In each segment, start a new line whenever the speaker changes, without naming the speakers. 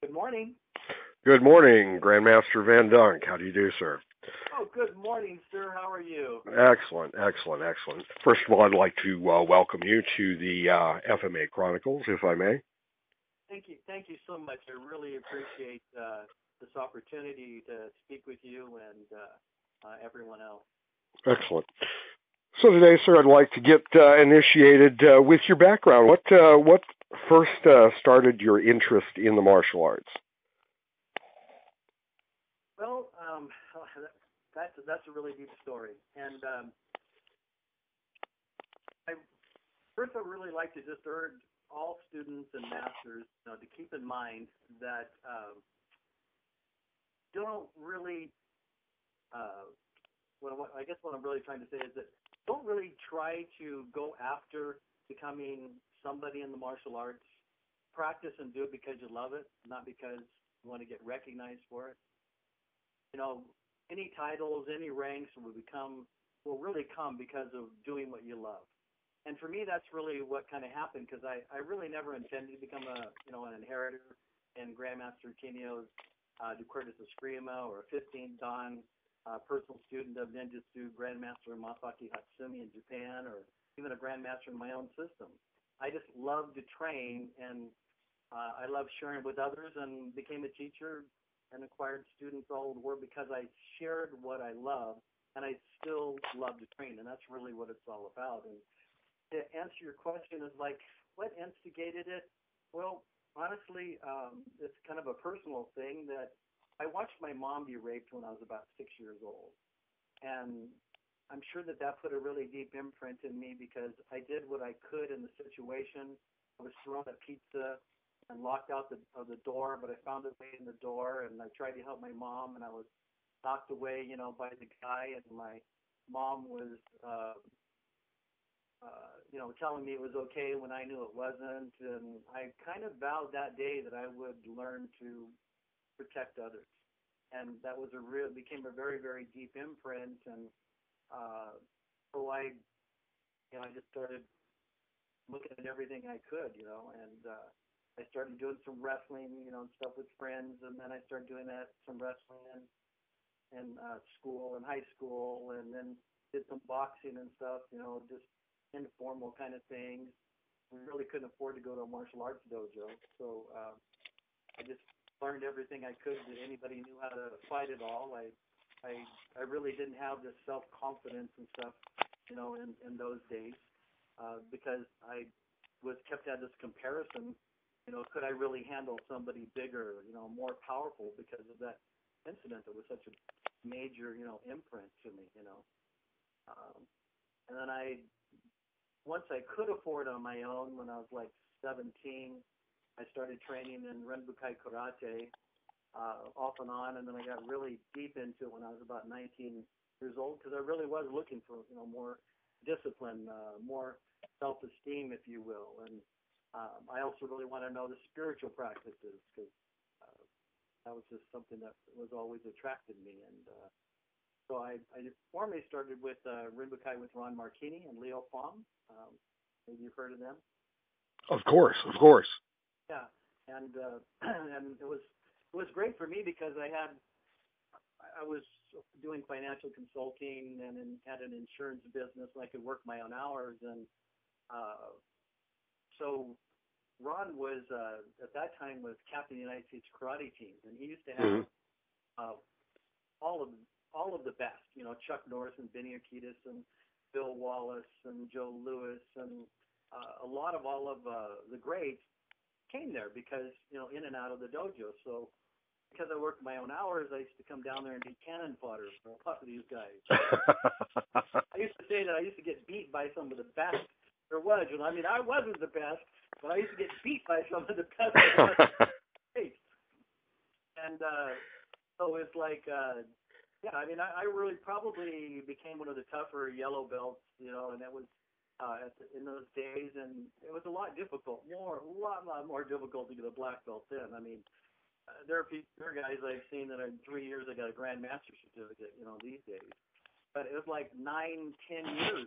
Good morning.
Good morning, Grandmaster Van Donk. How do you do, sir?
Oh, good morning, sir. How are you?
Excellent, excellent, excellent. First of all, I'd like to welcome you to the FMA Chronicles, if I may.
Thank you. Thank you so much. I really appreciate this opportunity to speak with you and everyone else.
Excellent. So today, sir, I'd like to get initiated with your background. What first started your interest in the martial arts?
Well, that's a really deep story, and I first I really like to just urge all students and masters, to keep in mind that don't really I guess what I'm really trying to say is that don't really try to go after becoming somebody in the martial arts. Practice and do it because you love it, not because you want to get recognized for it. You know, any titles, any ranks will really come because of doing what you love. And for me, that's really what kind of happened because I really never intended to become an inheritor in Grandmaster Tenio DeCuerdes Eskrima or a 15th Dan personal student of ninjutsu, Grandmaster Masaki Hatsumi in Japan, or even a Grandmaster in my own system. I just love to train, and I love sharing with others, and became a teacher and acquired students all over the world because I shared what I love, and I still love to train, and that's really what it's all about. And to answer your question is like, what instigated it? Well, honestly, it's kind of a personal thing that I watched my mom be raped when I was about 6 years old. And I'm sure that put a really deep imprint in me because I did what I could in the situation. I was thrown a pizza and locked out of the door, but I found a way in the door, and I tried to help my mom, and I was knocked away, by the guy, and my mom was, telling me it was okay when I knew it wasn't, and I kind of vowed that day that I would learn to protect others, and that became a very, very deep imprint, and so I just started looking at everything I could, and I started doing some wrestling, and stuff with friends, and then I started doing some wrestling in school and high school, and then did some boxing and stuff, just informal kind of things. We really couldn't afford to go to a martial arts dojo, so I just learned everything I could that anybody knew how to fight at all. I really didn't have this self-confidence and stuff, in those days, because I was kept at this comparison. Could I really handle somebody bigger, more powerful because of that incident that was such a major, imprint to me. And then once I could afford on my own, when I was like 17, I started training in Renbukai Karate, off and on, and then I got really deep into it when I was about 19 years old because I really was looking for, more discipline, more self-esteem, if you will, and I also really want to know the spiritual practices because that was just something that was always attracted me, and so I formally started with Rinpoche with Ron Martini and Leo Fong. Maybe you've heard of them.
Of course, of course.
Yeah, and and it was great for me because I was doing financial consulting and had an insurance business, and I could work my own hours, and so Ron was at that time was captain of the United States karate team, and he used to have all of the best, Chuck Norris and Benny Akitas and Bill Wallace and Joe Lewis and a lot of all of the greats came there because in and out of the dojo. So because I worked my own hours, I used to come down there and be cannon fodder for a lot of these guys. I used to say that I used to get beat by some of the best there was. And I mean, I wasn't the best, but I used to get beat by some of the best. And so it's like, yeah, I mean, I really probably became one of the tougher yellow belts, and it was in those days, and it was a lot more difficult to get a black belt then. I mean, there are guys I've seen that in 3 years I got a grandmaster certificate, these days. But it was like 9, 10 years,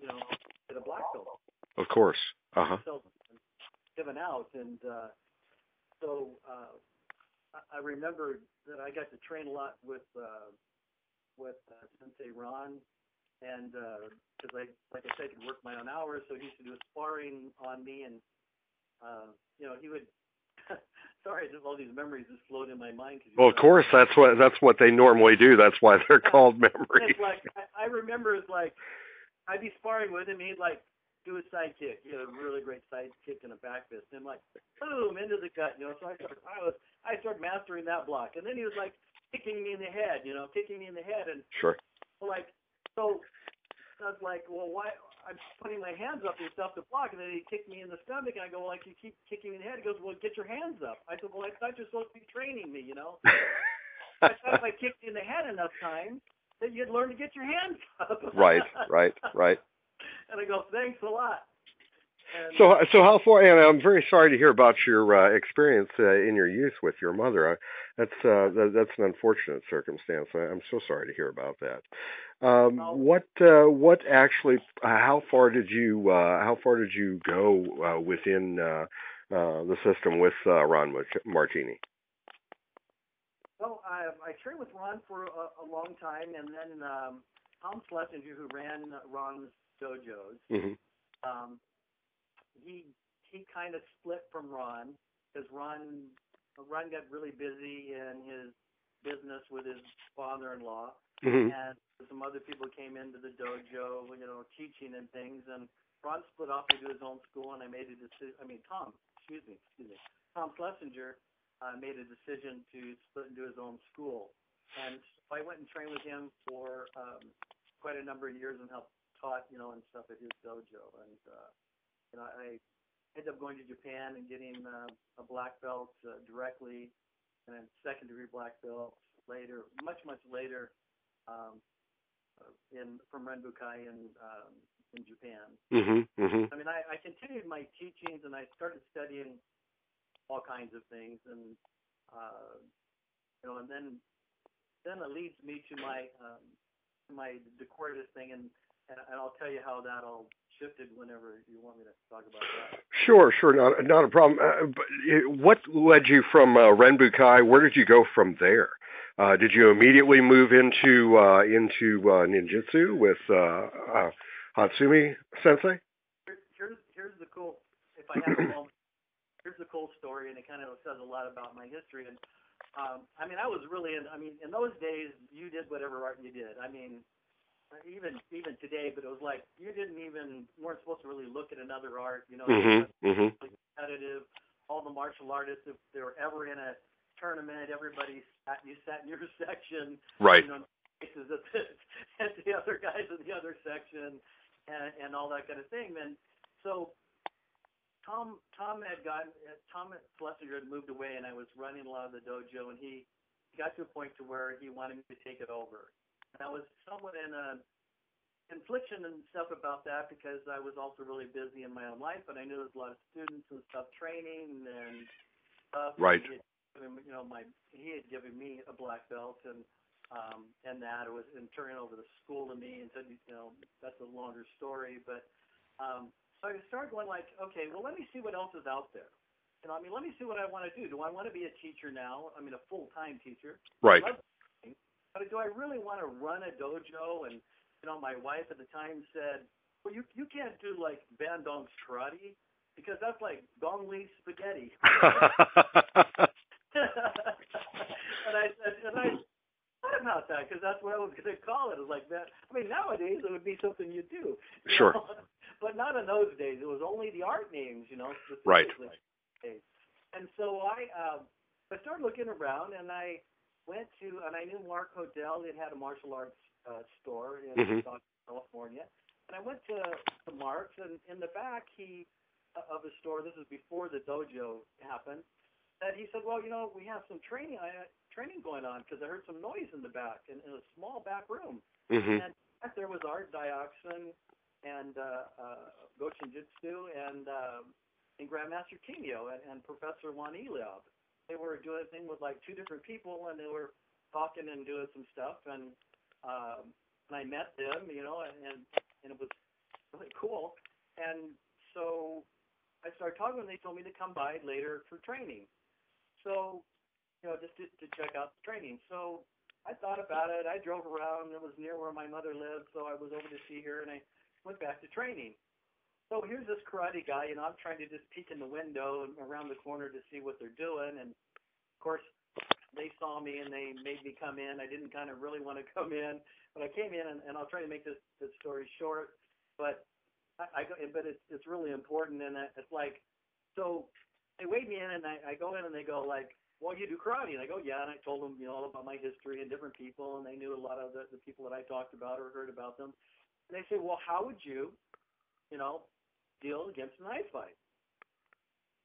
to get a black belt.
Of course.
Given out, and so I remember that I got to train a lot with Sensei Ron, and because like I said, I could work my own hours, so he used to do sparring on me, and he would. Sorry, just all these memories just float in my mind.
Well, of course, that's what they normally do. That's why they're called memories.
It's like I remember, it's like I'd be sparring with him. He'd like do a side kick. He had a really great side kick and a back fist, and like boom into the gut. So I started mastering that block, and then he was like kicking me in the head. And
sure.
Like so, I was like, well, why? I'm putting my hands up and stuff to block, and then he kicked me in the stomach, and I go, well, like, you keep kicking me in the head. He goes, well, get your hands up. I said, well, I thought you're supposed to be training me, I thought if I kicked you in the head enough times, that you'd learn to get your hands up.
Right.
And I go, thanks a lot. And,
so how far? And I'm very sorry to hear about your experience in your youth with your mother. That's an unfortunate circumstance. I'm so sorry to hear about that. What actually? How far did you go within the system with Ron Martini?
Well, I trained with Ron for a long time, and then Tom Schlesinger, who ran Ron's dojos, he kind of split from Ron because Ron got really busy in his business with his father-in-law, and some other people came into the dojo, teaching and things, and Ron split off to do his own school, and I made a decision. Tom Schlesinger made a decision to split and do his own school, and so I went and trained with him for quite a number of years and helped taught and stuff at his dojo, and I ended up going to Japan and getting a black belt directly, and then second-degree black belt later, much later, from Renbukai in Japan. I continued my teachings, and I started studying all kinds of things, and and then it leads me to my DeCuerdes thing, and I'll tell you how that all shifted whenever you want me to talk about that.
Sure, not a problem. What led you from Renbukai? Where did you go from there? Did you immediately move into ninjutsu with Hatsumi Sensei?
Here's the cool. If I have a moment, here's the cool story, and it kind of says a lot about my history. And I was really in those days, you did whatever art you did. Even today, but it was like you weren't supposed to really look at another art, competitive. All the martial artists, if they were ever in a tournament, you sat in your section,
right?
Faces at the other guys in the other section, and all that kind of thing. And so Tom Schlesinger had moved away, and I was running a lot of the dojo, and he got to a point to where he wanted me to take it over. And I was somewhat in a confliction and stuff about that because I was also really busy in my own life, but I knew there was a lot of students and stuff training and stuff.
Right.
He had given me a black belt, and that it was in turning over the school to me, and said, that's a longer story, but so I started going like, okay, well, let me see what else is out there. Let me see what I want to do. Do I want to be a teacher now? A full-time teacher.
Right.
But do I really want to run a dojo? And my wife at the time said, well, you can't do like Vand Donk's karate because that's like Gong Li spaghetti. and I thought about that because that's what I was going to call it. It was like that. Nowadays it would be something you do.
Sure.
But not in those days. It was only the art names,
Right.
And so I started looking around, and I went to, and I knew Mark Hodel. It had a martial arts store in California. And I went to Mark's, and in the back of the store, this is before the dojo happened, and he said, well, we have some training going on because I heard some noise in the back in a small back room. And there was Art Dioxin and Goshin Jitsu and Grandmaster Tenio and Professor Juan Eliab. They were doing a thing with like two different people, and they were talking and doing some stuff, and I met them, and it was really cool. And so I started talking, and they told me to come by later for training. So, just to check out the training. So I thought about it. I drove around. It was near where my mother lived, so I was over to see her, and I went back to training. So here's this karate guy, I'm trying to just peek in the window and around the corner to see what they're doing. And, of course, they saw me and they made me come in. I didn't kind of really want to come in, but I came in, and I'll try to make this story short. But it's really important, and it's like, so they weighed me in, and I go in, and they go like, well, you do karate. And I go, yeah. And I told them, all about my history and different people, and they knew a lot of the people that I talked about or heard about them. And they say, well, how would you, deal against a knife fight?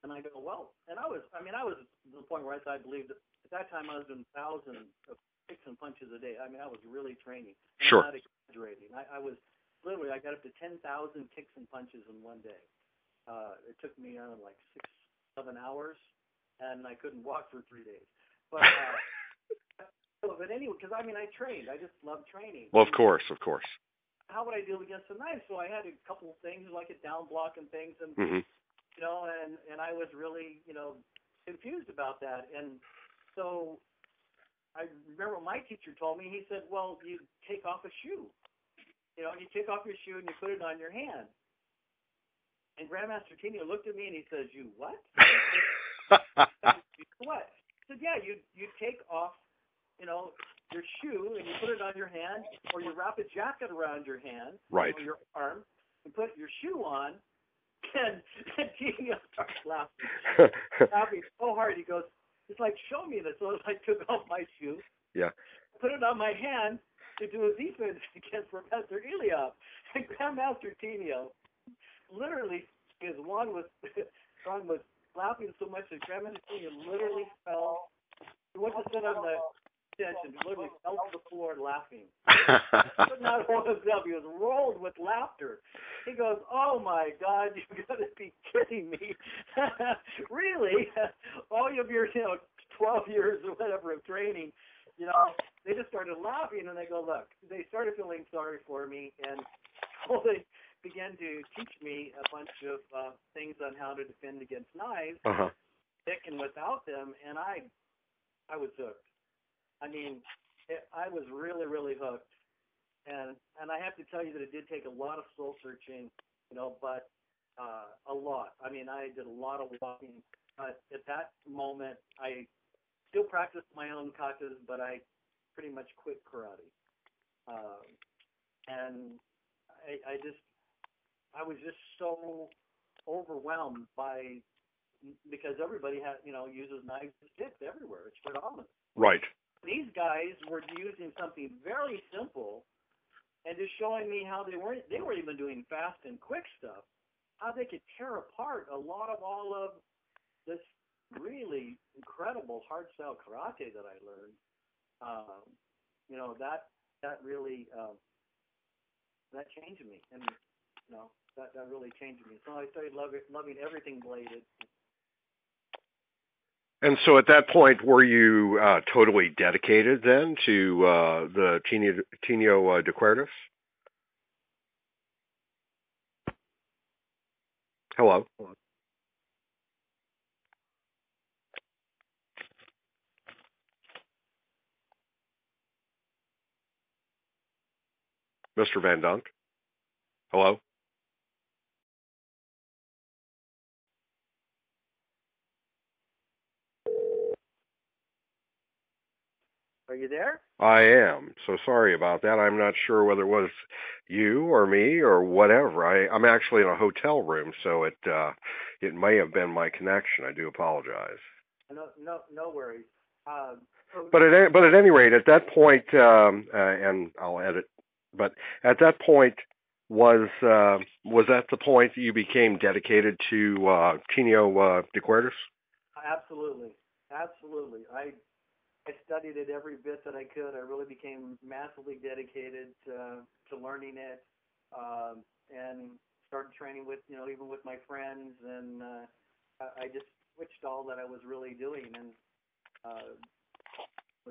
And I go, well, and I was to the point where I believed that at that time I was doing thousands of kicks and punches a day. I was really training.
Sure.
I'm not exaggerating. I was literally, I got up to 10,000 kicks and punches in one day. It took me like 6-7 hours, and I couldn't walk for 3 days. But but anyway, because I trained. I just love training.
Well, of course.
How would I deal against a knife? So I had a couple of things like a down block and things, and and I was really confused about that. And so I remember what my teacher told me. He said, "Well, you take off a shoe. You take off your shoe and you put it on your hand." And Grandmaster Tenio looked at me and he says, "You what?" What? He said, "Yeah, you take off, your shoe and you put it on your hand, or you wrap a jacket around your hand,
right,
or your arm, and put your shoe on." And Tenio starts laughing so hard. He goes, "It's like, show me this." So I took off my shoe, put it on my hand to do a defense against Professor Eliab. And Grandmaster Tenio, literally, his Juan was laughing so much that Grandmaster Tenio literally fell. He went to sit on the bench and literally fell to the floor laughing. He could not hold himself. He was rolled with laughter. He goes, "Oh my God, you've got to be kidding me!" Really? All of your 12 years or whatever of training, they just started laughing, and they go, look, they started feeling sorry for me, and so they began to teach me a bunch of things on how to defend against knives, thick and without them, and I was hooked. I was really, really hooked, and I have to tell you that it did take a lot of soul searching, but a lot. I did a lot of walking, but at that moment, I still practiced my own katas, but I pretty much quit karate. And I was just so overwhelmed because everybody uses knives and sticks everywhere. It's predominant.
Right.
These guys were using something very simple and just showing me how they weren't even doing fast and quick stuff, how they could tear apart all of this really incredible hard-style karate that I learned. That really that changed me, and that really changed me. So I started loving everything bladed.
And so at that point, were you totally dedicated then to the Tenio DeCuerdes? Hello? Mr. Vand Donk? Hello?
Are you there?
I am. So sorry about that. I'm not sure whether it was you or me or whatever. I'm actually in a hotel room, so it may have been my connection. I do apologize.
No worries.
But at any rate, at that point, and I'll edit. But at that point, was that the point that you became dedicated to Tenio DeCuerdes?
Absolutely. I studied it every bit that I could. I really became massively dedicated to learning it, and started training with, even with my friends, and I just switched all that I was really doing, and I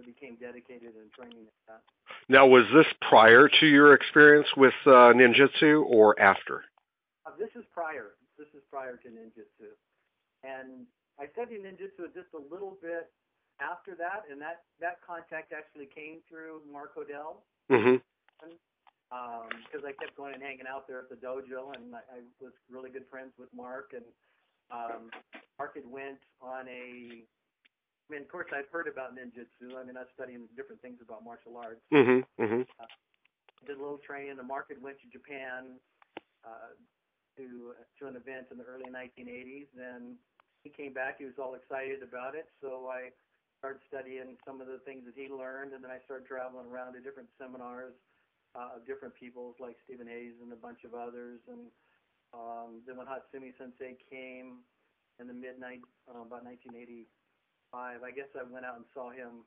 became dedicated in training at that.
Now, was this prior to your experience with ninjutsu or after?
This is prior. This is prior to ninjutsu, and I studied ninjutsu just a little bit after that, and that contact actually came through Mark Odell.
Mhm.
Because I kept going and hanging out there at the dojo, and I was really good friends with Mark, and Mark had went on of course, I'd heard about ninjutsu. I mean, I was studying different things about martial arts.
Mhm. Mhm.
Did a little training. The Mark had went to Japan to an event in the early 1980s, and he came back. He was all excited about it, so I started studying some of the things that he learned, and then I started traveling around to different seminars of different peoples like Stephen Hayes and a bunch of others. And then when Hatsumi Sensei came in the about 1985, I guess I went out and saw him,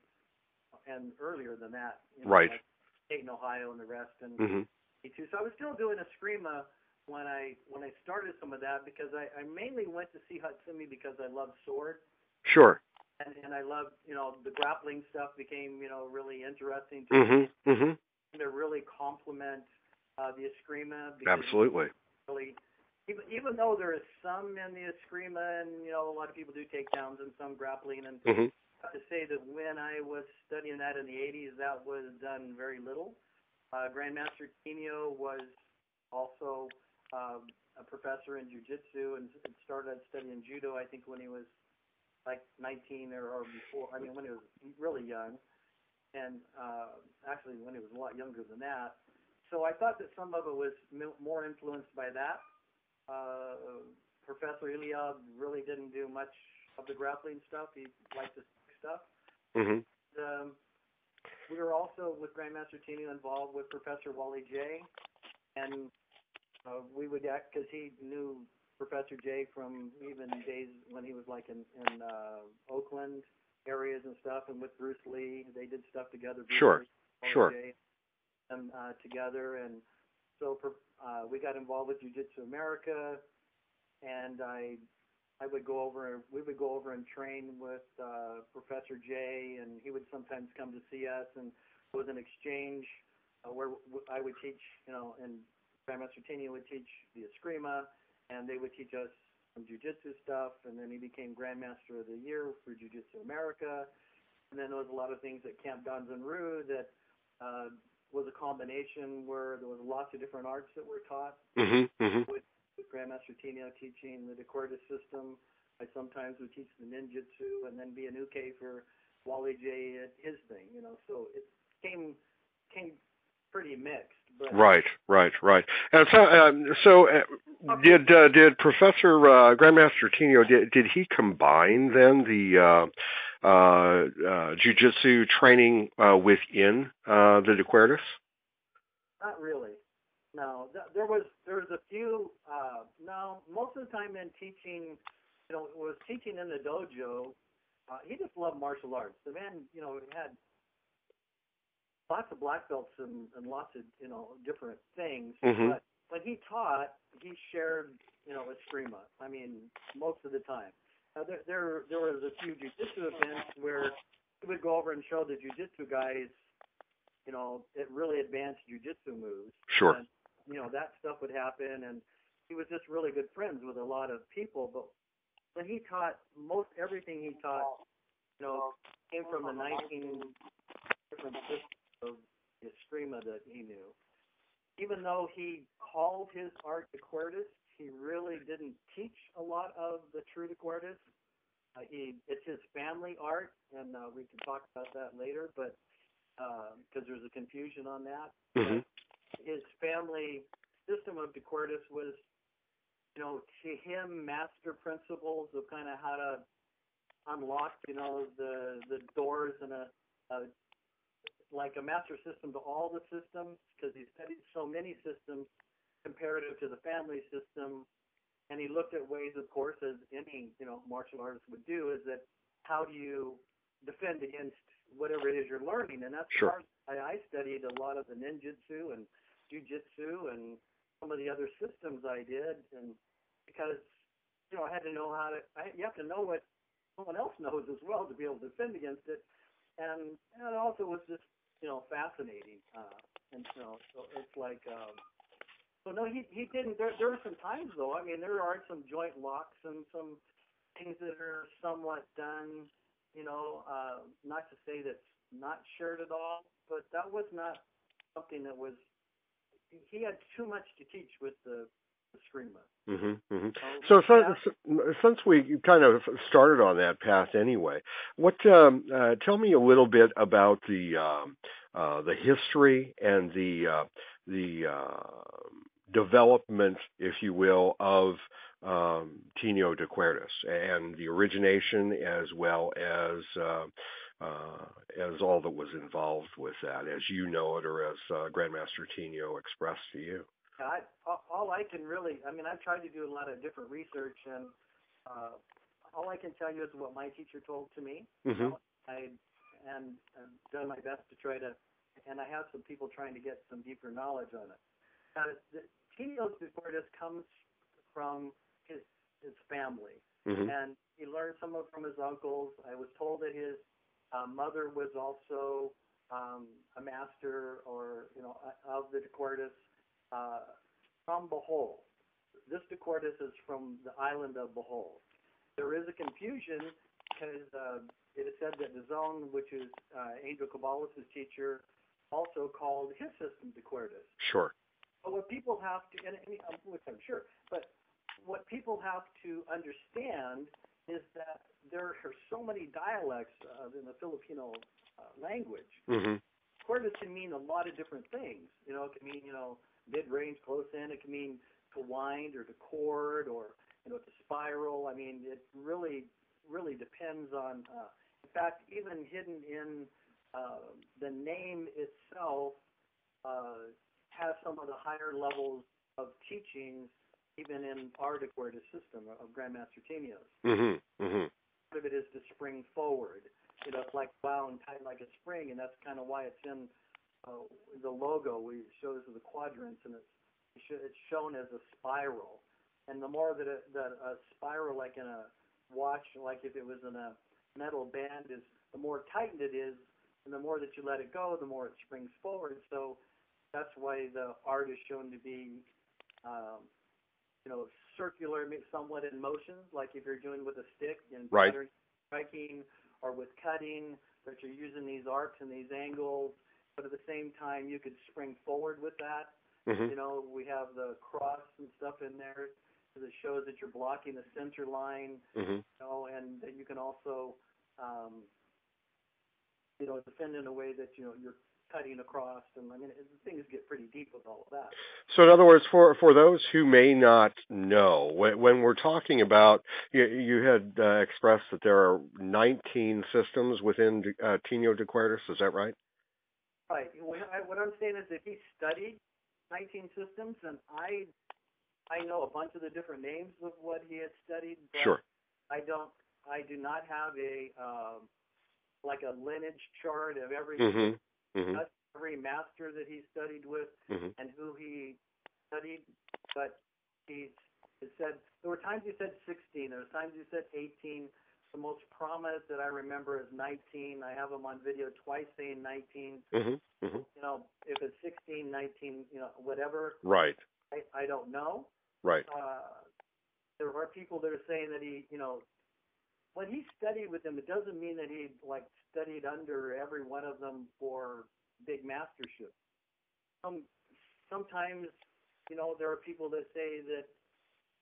and earlier than that,
Right.
like Dayton, Ohio, and the rest. And
Mhm.
so I was still doing Eskrima when I started some of that, because I mainly went to see Hatsumi because I loved sword.
Sure.
And I loved, the grappling stuff became, really interesting to
Mhm.
me.
Mhm.
To really complement the Eskrima.
Absolutely.
Really, even though there is some in the Eskrima, and a lot of people do takedowns and some grappling, and
Mhm.
I have to say that when I was studying that in the 80s, that was done very little. Grandmaster Tenio was also a professor in jiu-jitsu and started studying judo, I think, when he was like 19 or before. I mean, when he was really young. And actually when he was a lot younger than that. So I thought that some of it was more influenced by that. Professor Iliad really didn't do much of the grappling stuff. He liked the stick stuff.
Mhm.
We were also, with Grandmaster Tenio, involved with Professor Wally J. And we would act, because he knew Professor J from even days when he was like in Oakland areas and stuff, and with Bruce Lee, they did stuff together. Bruce
Sure.
Lee,
Sure.
Jay, together, and so we got involved with Jiu-Jitsu America, and we would go over and train with Professor J, and he would sometimes come to see us, and it was an exchange where I would teach, and Grandmaster Tenio would teach the Eskrima, and they would teach us some jiu-jitsu stuff, and then he became Grandmaster of the Year for Jiu-Jitsu America. And then there was a lot of things at Camp Danzanru that was a combination where there was lots of different arts that were taught.
Mhm. Mhm.
With Grandmaster Tenio teaching the DeCuerdes system, I sometimes would teach the ninjutsu, and then be an uke for Wally J at his thing, So it came pretty mixed. But
Right. And so did Professor Grandmaster Tenio, did he combine then the jiu-jitsu training within the DeCuerdes?
Not really. No, there was a few. No, most of the time in teaching, was teaching in the dojo. He just loved martial arts. The man, had lots of black belts and lots of different things.
Mhm.
But when he taught, he shared Eskrima. I mean, most of the time. Now, there was a few jiu-jitsu events where he would go over and show the jiu-jitsu guys, it really advanced jiu-jitsu moves.
Sure.
And, that stuff would happen, and he was just really good friends with a lot of people. But when he taught, most everything he taught, came from the 19 different systems of the Eskrima that he knew. Even though he called his art DeCuerdes, he really didn't teach a lot of the true DeCuerdes. It's his family art, and we can talk about that later, but because there's a confusion on that.
Mhm.
But his family system of DeCuerdes was, to him, master principles of kind of how to unlock, the doors in like a master system to all the systems, because he studied so many systems comparative to the family system, and he looked at ways, of course, as any martial artist would do, is that how do you defend against whatever it is you're learning? And that's
Sure.
why I studied a lot of the ninjutsu and jiu-jitsu and some of the other systems I did, and because I had to know you have to know what someone else knows as well to be able to defend against it, and it also was just fascinating, and so it's like. So no, he didn't. There were some times though. I mean, there are some joint locks and some things that are somewhat done not to say that's not shared at all, but that was not something that was. He had too much to teach with the screamer.
Mm-hmm, mm-hmm.
So
Since we kind of started on that path anyway, what tell me a little bit about the history and the development, if you will, of Tenio DeCuerdes and the origination as well as all that was involved with that, as you know it, or as Grandmaster Tenio expressed to you.
all I can really, I've tried to do a lot of different research, and all I can tell you is what my teacher told to me.
Mm-hmm.
I've done my best to try to, and I have some people trying to get some deeper knowledge on it. Tenio DeCuerdes comes from his family,
Mm-hmm.
and he learned some of it from his uncles. I was told that his mother was also a master, of the DeCuerdes. From Bohol. This DeCuerdes is from the island of Bohol. There is a confusion because it is said that the zone, which is Angel Cabales' teacher, also called his system DeCuerdes.
Sure.
But what people have to, which I'm sure, but what people have to understand is that there are so many dialects in the Filipino language.
Mm-hmm.
DeCuerdes can mean a lot of different things. It can mean, mid-range, close in. It can mean to wind or to chord or, to spiral. It really, really depends on, in fact, even hidden in the name itself has some of the higher levels of teachings, even in our DeCuerdes system of Grandmaster Tenio's.
Mm-hmm. Mm-hmm.
Part of it is to spring forward. It's like wound tight like a spring, and that's kind of why it's in the logo. We shows the quadrants, and it's shown as a spiral. And the more that a spiral, like in a watch, like if it was in a metal band, is the more tightened it is, and the more that you let it go, the more it springs forward. So that's why the art is shown to be, circular, somewhat in motion, like if you're doing with a stick and
right.
Striking, or with cutting, that you're using these arcs and these angles, but at the same time you could spring forward with that.
Mm-hmm.
We have the cross and stuff in there because it shows that you're blocking the center line,
Mm-hmm.
and that you can also, defend in a way that, you're cutting across. And things get pretty deep with all of that.
So in other words, for those who may not know, when we're talking about, you had expressed that there are 19 systems within Tenio DeCuerdes, is that right?
Right. What I'm saying is that he studied 19 systems, and I know a bunch of the different names of what he had studied, but
sure.
I do not have like a lineage chart of every
Mm-hmm. Mm-hmm.
every master that he studied with,
mm-hmm.
and who he studied. But it said there were times he said 16, there were times he said 18. The most prominent that I remember is 19. I have him on video twice saying 19.
Mm-hmm. Mm-hmm.
If it's 16, 19, whatever.
Right.
I don't know.
Right.
There are people that are saying that he, when he studied with them, it doesn't mean that he studied under every one of them for big mastership. Sometimes, there are people that say that,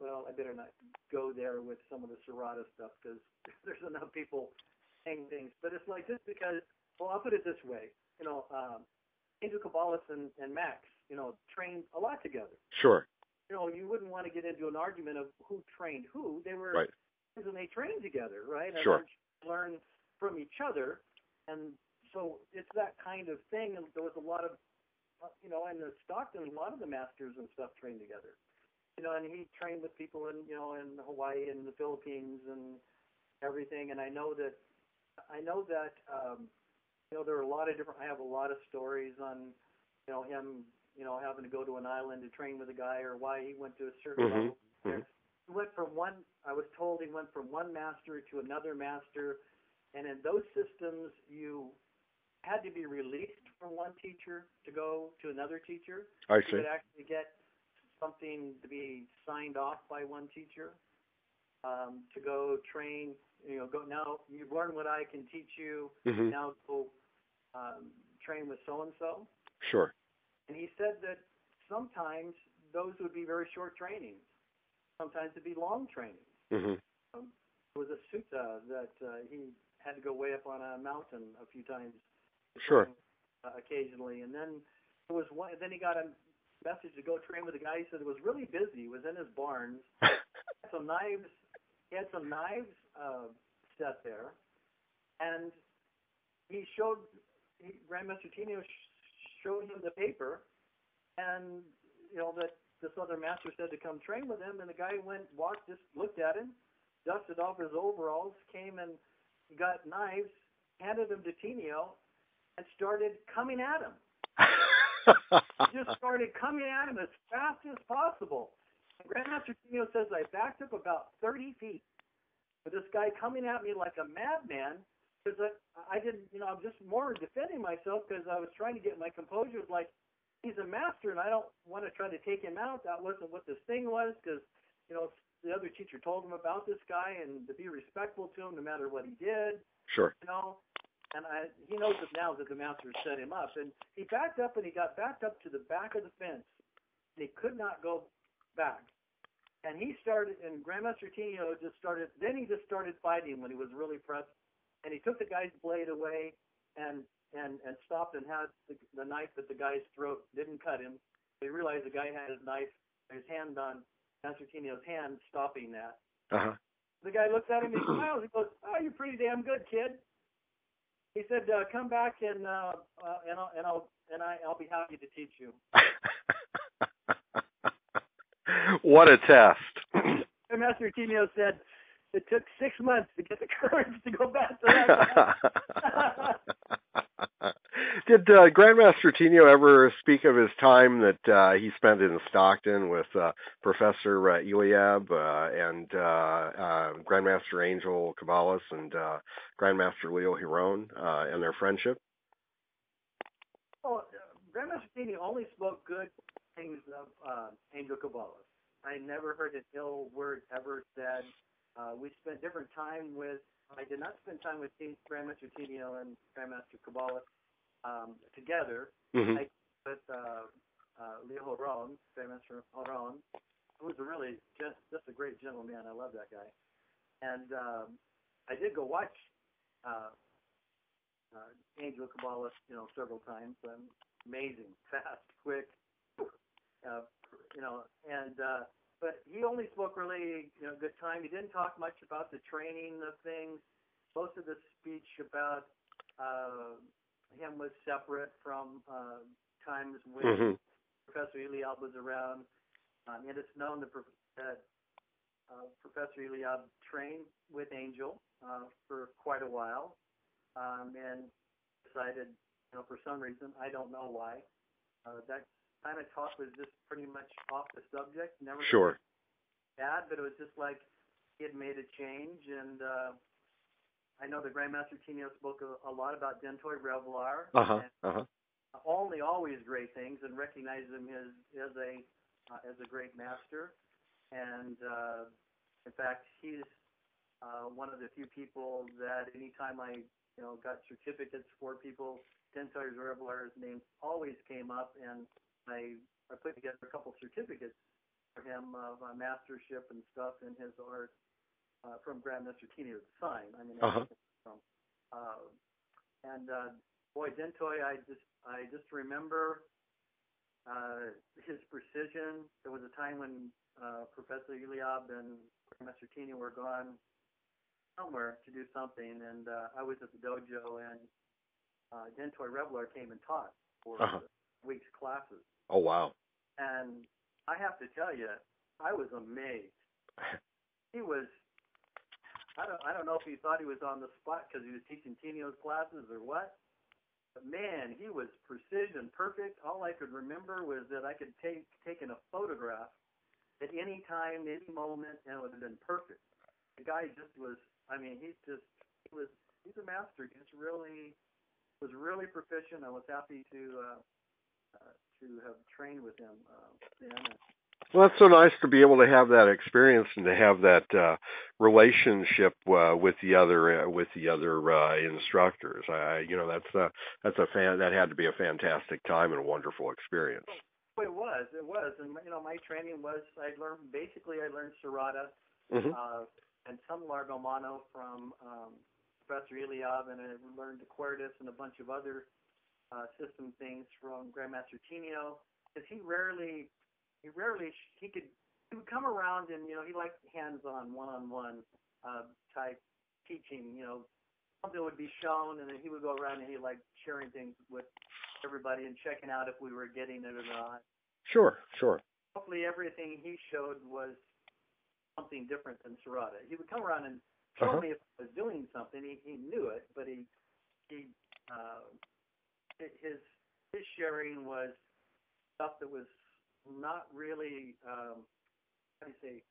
well, I better not go there with some of the Serrata stuff because there's enough people saying things. But it's like just because, well, I'll put it this way, Angel Cabales and Max, trained a lot together.
Sure.
You wouldn't want to get into an argument of who trained who. They were
right.
And they trained together, right? And
sure.
Learn from each other, and so it's that kind of thing. And there was a lot of, in the Stockton, a lot of the masters and stuff trained together. And he trained with people in Hawaii and the Philippines and everything. And I know that there are a lot of different. I have a lot of stories on, him, having to go to an island to train with a guy, or why he went to a certain
mm-hmm.
level.
Mm-hmm.
He went from one. I was told he went from one master to another master, and in those systems, you had to be released from one teacher to go to another teacher.
I see.
You could actually get something to be signed off by one teacher to go train go now. You've learned what I can teach you.
Mm-hmm.
Now go train with so and so.
Sure.
And he said that sometimes those would be very short trainings. Sometimes it'd be long trainings.
Mm-hmm.
There was a sutta that he had to go way up on a mountain a few times.
Sure.
Occasionally, and then there was one. Then he got a message to go train with a guy. He said it was really busy. He was in his barns. Some knives. He had some knives set there, and Grandmaster Tenio showed him the paper, and that this other master said to come train with him, and the guy just looked at him, dusted off his overalls, came and got knives, handed them to Tenio, and started coming at him. Just started coming at him as fast as possible. And Grandmaster Tenio says I backed up about 30 feet with this guy coming at me like a madman because I didn't, I'm just more defending myself because I was trying to get my composure. It was like, he's a master and I don't want to try to take him out. That wasn't what this thing was because, the other teacher told him about this guy and to be respectful to him no matter what he did.
Sure.
And he knows it now that the master set him up. And he backed up and he got backed up to the back of the fence. And he could not go back. And Grandmaster Tenio just started fighting when he was really pressed. And he took the guy's blade away and stopped and had the knife at the guy's throat. Didn't cut him. He realized the guy had his knife, his hand on Master Tenio's hand, stopping that.
Uh-huh.
The guy looks at him, he smiles, he goes, "Oh, you're pretty damn good, kid." He said, "Come back and I'll be happy to teach you."
What a test!
And Master Tenio said it took 6 months to get the courage to go back to that guy.
Did Grandmaster Tenio ever speak of his time that he spent in Stockton with Professor Eliab and Grandmaster Angel Caballas and Grandmaster Leo Hiron and their friendship?
Oh, Grandmaster Tenio only spoke good things of Angel Caballas. I never heard an ill word ever said. We spent different time I did not spend time with Grandmaster Tenio and Grandmaster Caballas together.
Mm-hmm.
I with Leo Hiron, Grandmaster Hiron, who was really just a great gentleman. I love that guy. And I did go watch Angel Caballas, several times. Amazing, fast, quick, but he only spoke really, good time. He didn't talk much about the training of things. Most of the speech about him was separate from times when
Mm-hmm.
Professor Eliab was around. And it's known that Professor Eliab trained with Angel for quite a while, and decided, for some reason, I don't know why, that kind of talk was just pretty much off the subject. Never
Sure.
bad, but it was just like he had made a change. And I know the Grandmaster Tenio spoke a lot about Dentoy Revelar.
Uh-huh. Uh-huh.
Only always great things, and recognized him as a great master. And in fact, he's one of the few people that anytime I got certificates for people, Dentoy Revelar's name always came up, and I put together a couple certificates for him of mastership and stuff in his art from Grandmaster Tenio to sign. I mean,
Uh-huh.
Boy, Dentoy, I just remember his precision. There was a time when Professor Eliab and Grandmaster Tenio were gone somewhere to do something, and I was at the dojo, and Dentoy Revelar came and taught for
Uh-huh.
the week's classes.
Oh, wow.
And I have to tell you, I was amazed. He was, I don't know if he thought he was on the spot because he was teaching Tenio's classes or what, but man, he was precision perfect. All I could remember was that I could taken a photograph at any time, any moment, and it would have been perfect. The guy just was, he's a master. Was really proficient. I was happy to have trained with him then.
Well, that's so nice to be able to have that experience and to have that relationship with the other instructors. That's a fan that had to be a fantastic time and a wonderful experience.
Well, it was, and my training was I learned Serrata,
Hmm.
and some Largo Mono from Professor Iliab, and I learned DeCuerdes and a bunch of other system things from Grandmaster Tenio, because he would come around, and he liked hands-on, one-on-one type teaching. Something would be shown, and then he would go around and he liked sharing things with everybody and checking out if we were getting it or not.
Sure, sure.
Hopefully, everything he showed was something different than Serrata. He would come around and show
Uh-huh.
me if I was doing something. He knew it, but he uh, his sharing was stuff that was not really how do you say,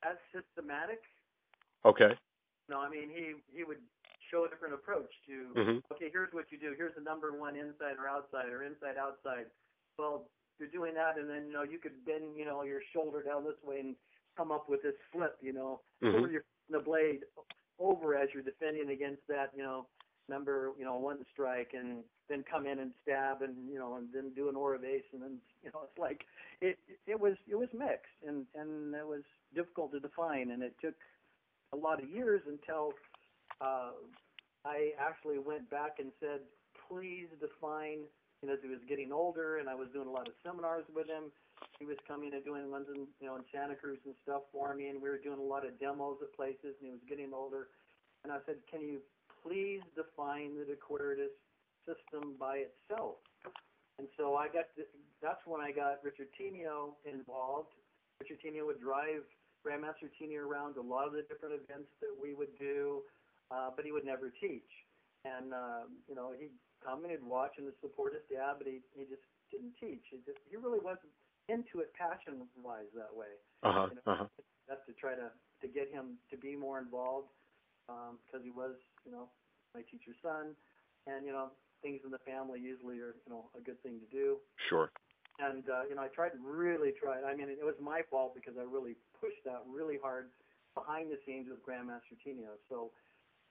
as systematic.
Okay.
No, I mean he would show a different approach to,
Hmm.
okay, here's what you do. Here's the number one inside or outside or inside outside. Well, you're doing that, and then you could bend your shoulder down this way and come up with this flip,
Hmm.
over the blade over as you're defending against that number one strike, and then come in and stab, and and then do an aura base, and then it's like it was mixed, and it was difficult to define, and it took a lot of years until I actually went back and said, please define, as he was getting older and I was doing a lot of seminars with him. He was coming and doing ones in Santa Cruz and stuff for me, and we were doing a lot of demos at places, and he was getting older. And I said, can you please define the DeCuerdes system by itself? And so that's when I got Richard Tenio involved. Richard Tenio would drive Grandmaster Tenio around to a lot of the different events that we would do, but he would never teach. And he'd come and he'd watch and support his dad, but he just didn't teach. He really wasn't into it passion-wise that way.
Uh-huh. Uh-huh.
That's to try to get him to be more involved, because he was my teacher's son, and things in the family usually are a good thing to do.
Sure.
And I really tried. I mean, it was my fault because I really pushed that really hard behind the scenes with Grandmaster Tenio. So,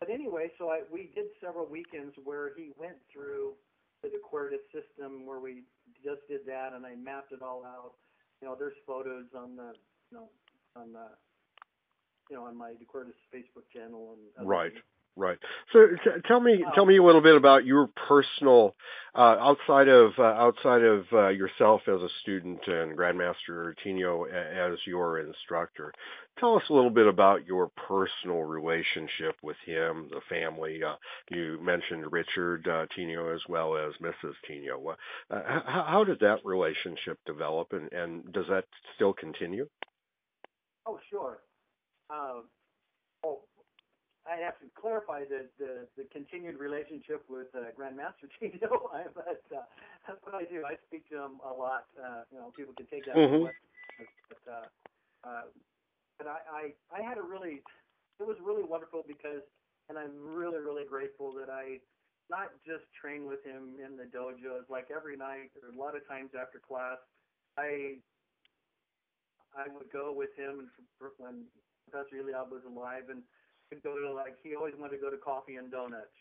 but anyway, we did several weekends where he went through the DeCuerdes system, where we just did that, and I mapped it all out. There's photos on the on my DeCuerdes Facebook channel and other
Right.
things.
Right. So tell me a little bit about your personal outside of yourself as a student and Grandmaster Tenio as your instructor. Tell us a little bit about your personal relationship with him, the family. You mentioned Richard Tenio as well as Mrs. Tenio. How did that relationship develop, and does that still continue?
Oh, sure. Oh, I have to clarify the continued relationship with Grandmaster Tenio, but that's what I do. I speak to him a lot. People can take that
Mm-hmm.
as but I had it was really wonderful because, and I'm really, really grateful that I not just trained with him in the dojos, like every night or a lot of times after class, I would go with him when Professor Iliab was alive, and we'd go to, he always wanted to go to coffee and donuts,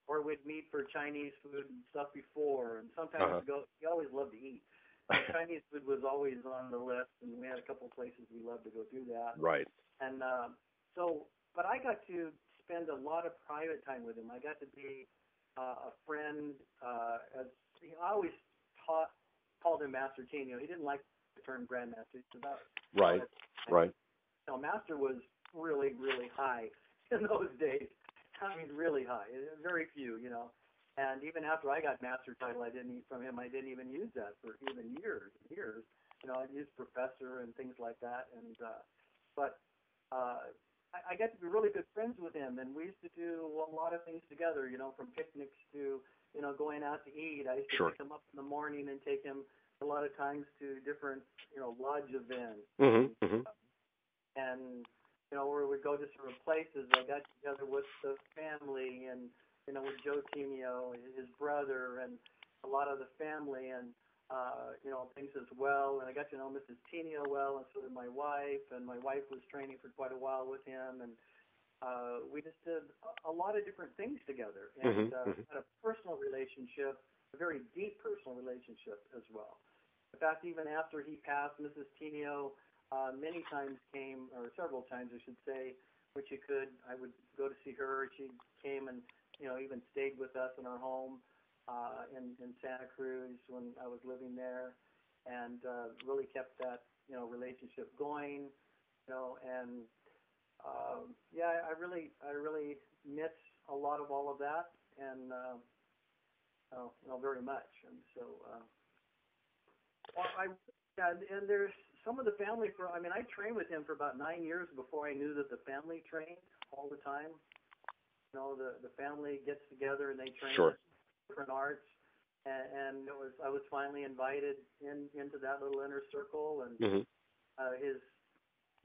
or we'd meet for Chinese food and stuff before, and sometimes he always loved to eat. Chinese food was always on the list, and we had a couple of places we loved to go do that.
Right.
And but I got to spend a lot of private time with him. I got to be a friend, as he always called him Master Tenio. He didn't like the term Grandmaster. So
Right. Right.
Master was really, really high in those days. I mean, really high. Very few, And even after I got Master title, I didn't even use that for even years and years. I used Professor and things like that. And but I got to be really good friends with him, and we used to do a lot of things together. From picnics to going out to eat. I used to pick him up in the morning and take him a lot of times to different lodge events.
Mm-hmm. Mm-hmm.
And where we go to sort of places. I got together with the family and with Joe Tenio, his brother, and a lot of the family, and things as well. And I got to know Mrs. Tenio well, and so did my wife. And my wife was training for quite a while with him, and we just did a lot of different things together, and had a personal relationship, a very deep personal relationship as well. In fact, even after he passed, Mrs. Tenio many times came, or several times, I should say, when she could. I would go to see her. She came and even stayed with us in our home in Santa Cruz when I was living there, and really kept that relationship going. And I really miss a lot of all of that, and very much. And so and there's some of the family I trained with him for about 9 years before I knew that the family trained all the time. The family gets together and they train.
Sure.
Different arts, and I was finally invited into that little inner circle, and his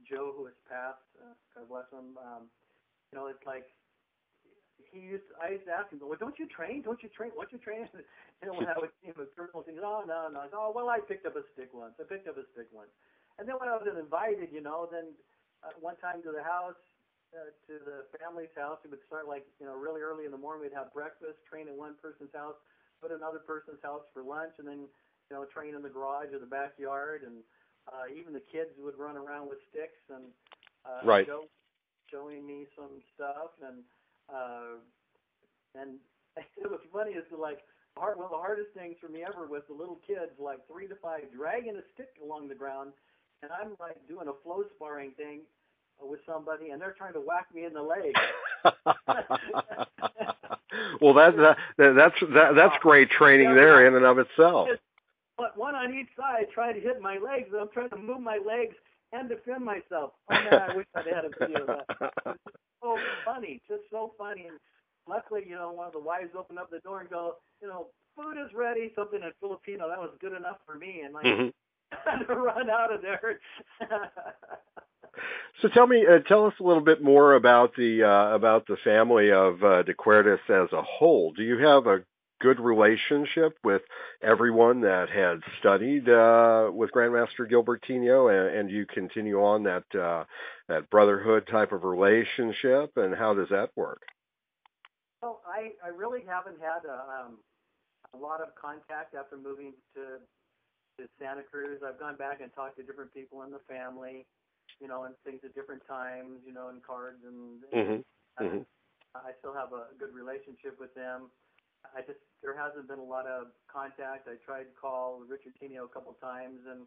Joe, who has passed, God bless him. It's like I used to ask him, well, don't you train? What you train? When I would see him with circles, he goes, no. Oh, well, I picked up a stick once. And then when I was invited, then one time to the house, to the family's house, we would start really early in the morning. We'd have breakfast, train in one person's house, go to another person's house for lunch, and then train in the garage or the backyard. And even the kids would run around with sticks and
right.
Showing me some stuff. And it was funny. It's one of the hardest things for me ever was the little kids, 3 to 5, dragging a stick along the ground, and I'm doing a flow sparring thing with somebody, and they're trying to whack me in the leg.
Well, that's great training there in and of itself.
But one on each side trying to hit my legs, and I'm trying to move my legs and defend myself. Oh man, I wish I'd had a video of that. It's so funny, just so funny. And luckily, one of the wives opened up the door and go, food is ready, something in Filipino. That was good enough for me, and I had to run out of there.
So tell us a little bit more about the family of DeCuerdes as a whole. Do you have a good relationship with everyone that had studied with Grandmaster Gilbert Tenio, and you continue on that brotherhood type of relationship? And how does that work?
Well, I really haven't had a lot of contact after moving to Santa Cruz. I've gone back and talked to different people in the family, and things at different times, and cards, and I still have a good relationship with them. There hasn't been a lot of contact. I tried to call Richard Tenio a couple times, and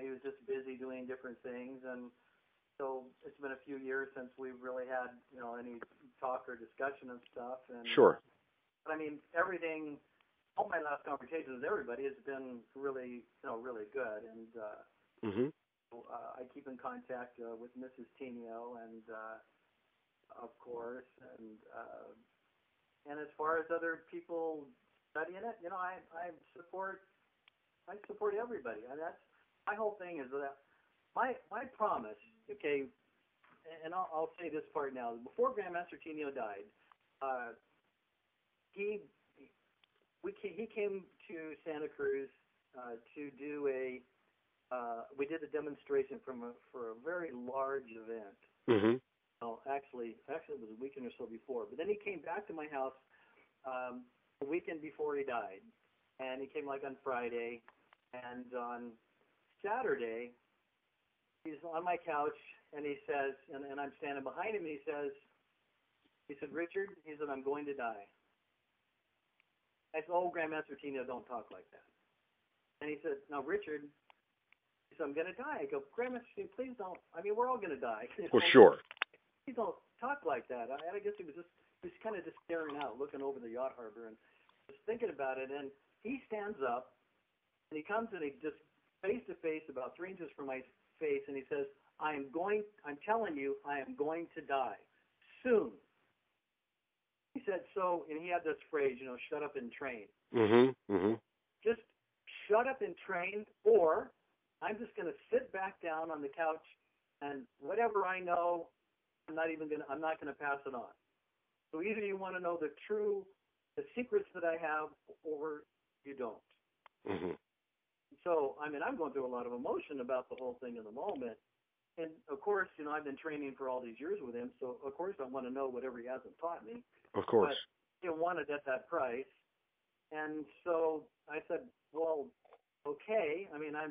he was just busy doing different things, and so it's been a few years since we've really had any talk or discussion of stuff. And
sure.
But everything. All my last conversations with everybody has been really, really good, and I keep in contact with Mrs. Tenio, and of course, and as far as other people studying it, I support everybody, and that's my whole thing. Is that my promise? Okay, and I'll say this part now. Before Grandmaster Tenio died, he came to Santa Cruz to do we did a demonstration for a very large event. Oh, actually it was a weekend or so before. But then he came back to my house the weekend before he died, and he came on Friday, and on Saturday he's on my couch, and he says, and I'm standing behind him, and he said, Richard, he said, I'm going to die. I said, oh, Grandmaster Tenio, don't talk like that. And he said, now, Richard, he said, I'm going to die. I go, Grandmaster Tenio, please don't. We're all going to die.
Well, sure.
Please don't talk like that. I guess he was kind of just staring out, looking over the yacht harbor, and just thinking about it. And he stands up, and he comes and he just face to face, about 3 inches from my face, and he says, I'm telling you, I am going to die soon. He said, and he had this phrase, shut up and train. Just shut up and train, or I'm just going to sit back down on the couch, and whatever I know, I'm not going to pass it on. So either you want to know the secrets that I have, or you don't. So, I mean, I'm going through a lot of emotion about the whole thing in the moment. And of course, I've been training for all these years with him, so of course I want to know whatever he hasn't taught me.
Of course.
But he wanted at that price. And so I said, well, okay. I mean, I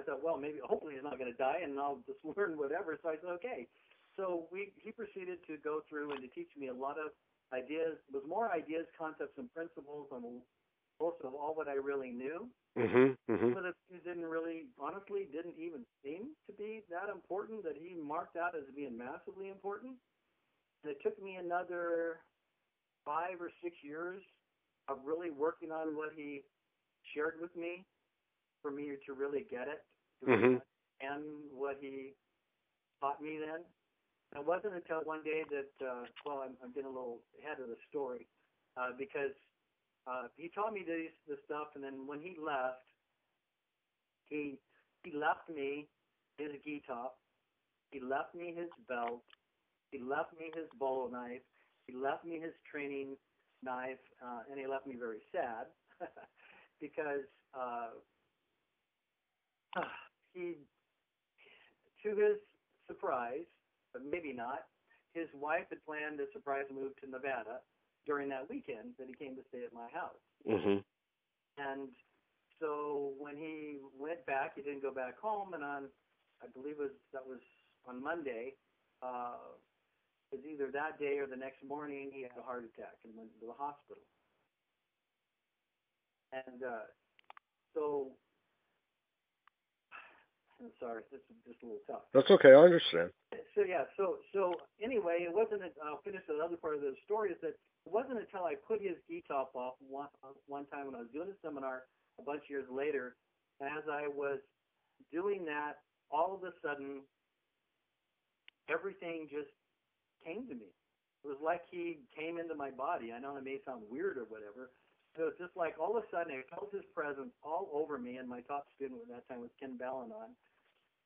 thought, well, maybe, hopefully he's not going to die, and I'll just learn whatever. So I said, okay. So he proceeded to go through and to teach me a lot of ideas, with more ideas, concepts, and principles on most of all what I really knew. But it didn't really, honestly, didn't even seem to be that important, that he marked out as being massively important. And it took me another 5 or 6 years of really working on what he shared with me for me to really get it, to really understand what he taught me then. And it wasn't until one day that, well, I'm getting a little ahead of the story, because he taught me this stuff, and then when he left, he left me his gi top, he left me his belt, he left me his bolo knife, he left me his training knife, and he left me very sad because he, to his surprise, but maybe not, his wife had planned a surprise move to Nevada during that weekend that he came to stay at my house. And so when he went back, he didn't go back home, and on, I believe that was on Monday, it was either that day or the next morning, he had a heart attack and went to the hospital. And so, I'm sorry, this is just a little tough.
That's okay, I understand.
So yeah, so anyway, it wasn't. I'll finish the other part of the story. Is that it wasn't until I put his gi top off one time when I was doing a seminar a bunch of years later, and as I was doing that, all of a sudden, everything just came to me. It was like he came into my body. I know it may sound weird or whatever, but it was just like all of a sudden I felt his presence all over me, and my top student at that time was Ken Balanon.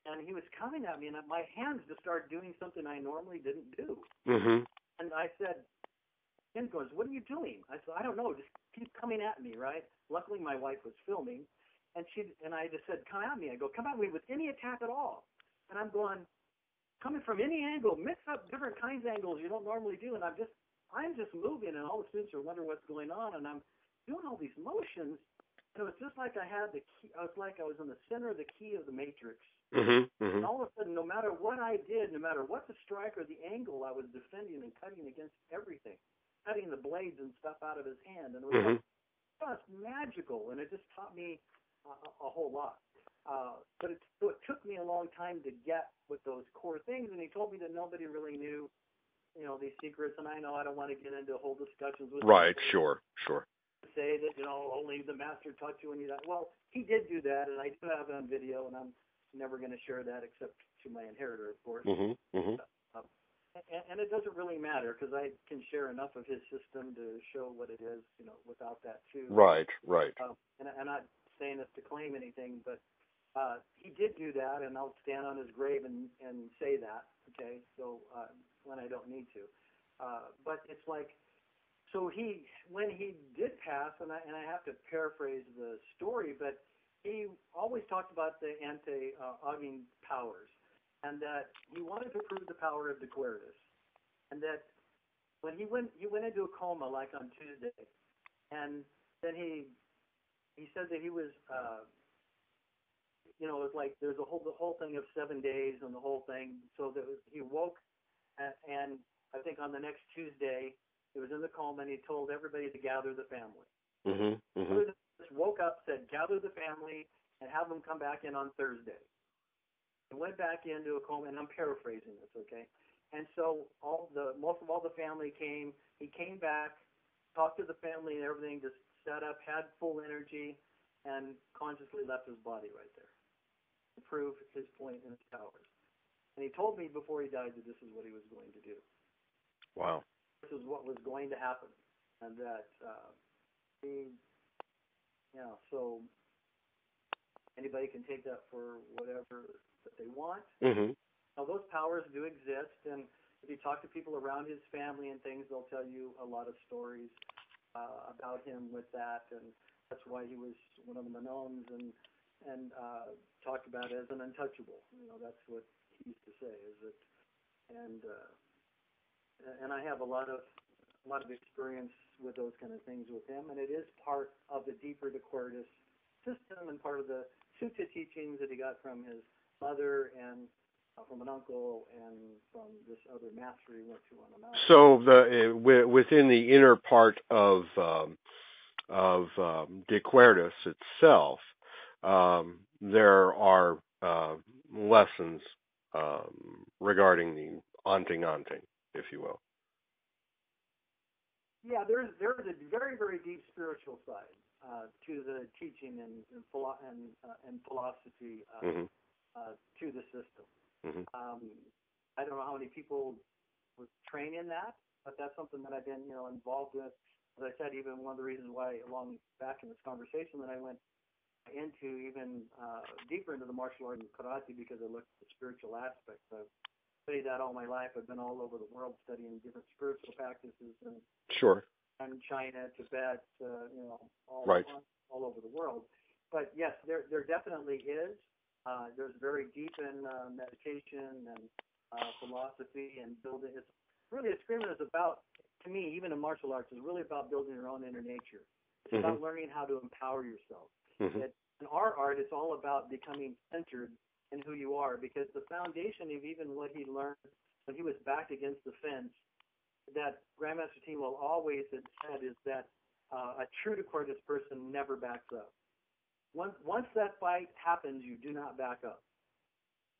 And he was coming at me, and my hands just started doing something I normally didn't do. And I said, Ken goes, "What are you doing?" I said, "I don't know. Just keep coming at me, right?" Luckily, my wife was filming, and I just said, "Come at me." I go, "Come at me with any attack at all." And I'm going, coming from any angle, mix up different kinds of angles you don't normally do, and I'm just moving, and all the students are wondering what's going on, and I'm doing all these motions, and it was just like I had the key. I was like I was in the center of the key of the Matrix. And all of a sudden, no matter what I did, no matter what the strike or the angle, I was defending and cutting against everything, cutting the blades and stuff out of his hand. And it was like, just magical, and it just taught me a whole lot. But it took me a long time to get with those core things, and he told me that nobody really knew, these secrets, and I know I don't want to get into whole discussions with
Right,
people.
sure.
Say that, only the master taught you and you that. Well, he did do that, and I do have it on video, and I'm never going to share that except to my inheritor, of course. And it doesn't really matter because I can share enough of his system to show what it is, without that too.
Right.
And I'm not saying this to claim anything, but he did do that, and I'll stand on his grave and say that, okay, so when I don't need to. But it's like, so when he did pass, and I have to paraphrase the story, but he always talked about the anti-auging powers, and that he wanted to prove the power of DeCuerdes, and that when he went into a coma like on Tuesday, and then he said that he was, it was like there's the whole thing of 7 days and the whole thing, so that he woke, and I think on the next Tuesday he was in the coma, and he told everybody to gather the family. Just woke up, said, "Gather the family and have them come back in on Thursday." He went back into a coma, and I'm paraphrasing this, okay? And so most of all the family came. He came back, talked to the family and everything, just sat up, had full energy, and consciously left his body right there to prove his point in his powers. And he told me before he died that this is what he was going to do.
Wow.
This is what was going to happen, and that so anybody can take that for whatever that they want. Now, those powers do exist, and if you talk to people around his family and things, they'll tell you a lot of stories about him with that, and that's why he was one of the Manones, and talked about as an untouchable. That's what he used to say. And I have a lot of experience with those kind of things with him, and it is part of the deeper DeCuerdes system and part of the Sutta teachings that he got from his mother and from an uncle and from this other master he went to on a mountain.
So within the inner part of DeCuerdes itself, there are lessons regarding the anting, if you will.
Yeah, there's a very, very deep spiritual side to the teaching and philosophy to the system.
Mm-hmm.
I don't know how many people would train in that, but that's something that I've been, involved with. As I said, even one of the reasons why, along back in this conversation, that I went into even deeper into the martial art and karate, because I looked at the spiritual aspects. I've studied that all my life. I've been all over the world studying different spiritual practices, and
sure.
And China, Tibet, all over the world. But yes, there definitely is. There's very deep in meditation and philosophy and building. It's really a screamer is about, to me, even in martial arts, is really about building your own inner nature. It's about learning how to empower yourself. In our art, it's all about becoming centered in who you are, because the foundation of even what he learned when he was backed against the fence, that Grandmaster Tenio always had said, is that a true DeCuerdes person never backs up. Once that fight happens, you do not back up.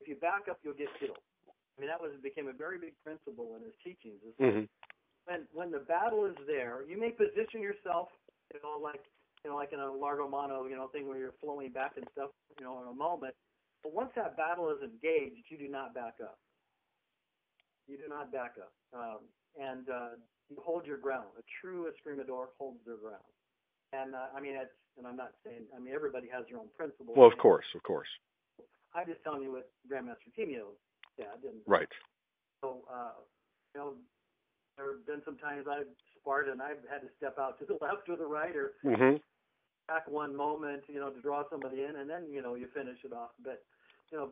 If you back up, you'll get killed. I mean, that became a very big principle in his teachings. When the battle is there, you may position yourself, like in a Largo Mano, thing where you're flowing back and stuff, in a moment. But once that battle is engaged, you do not back up. You do not back up. And you hold your ground. A true escrimador holds their ground. And and I'm not saying, everybody has their own principles.
Well, of course.
I'm just telling you what Grandmaster Tenio said.
Right.
So, there have been some times I've sparred and I've had to step out to the left or the right or back one moment, to draw somebody in, and then, you finish it off. But,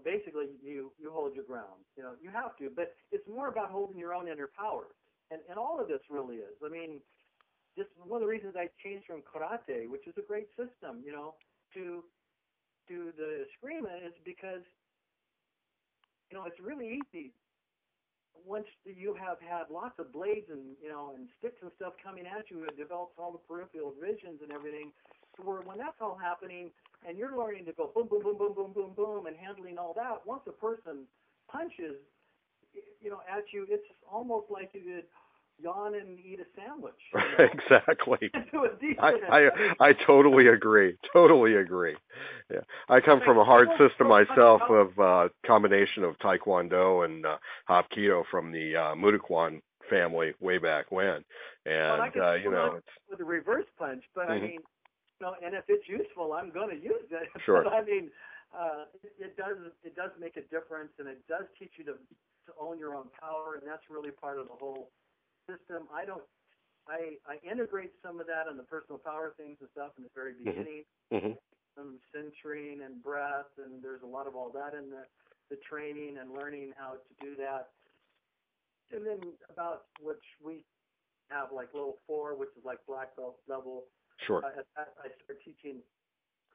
basically you hold your ground. You have to. But it's more about holding your own inner power. And all of this really is. This is one of the reasons I changed from karate, which is a great system, to the eskrima, is because, it's really easy. Once you have had lots of blades and sticks and stuff coming at you, it develops all the peripheral visions and everything, to where when that's all happening and you're learning to go boom, boom, boom, boom, boom, boom, boom, and handling all that, once a person punches, at you, it's almost like you did yawn and eat a sandwich.
Exactly. I totally agree. Yeah, I come from a hard system myself of combination of Taekwondo and Hapkido from the Mudokwan family way back when, and
it's with a reverse punch. But and if it's useful, I'm going to use it.
Sure.
But it does make a difference, and it does teach you to own your own power, and that's really part of the whole system. I integrate some of that in the personal power things and stuff in the very beginning, some centering and breath, and there's a lot of all that in the training and learning how to do that. And then about which we have like level 4, which is like black belt level.
Sure.
I start teaching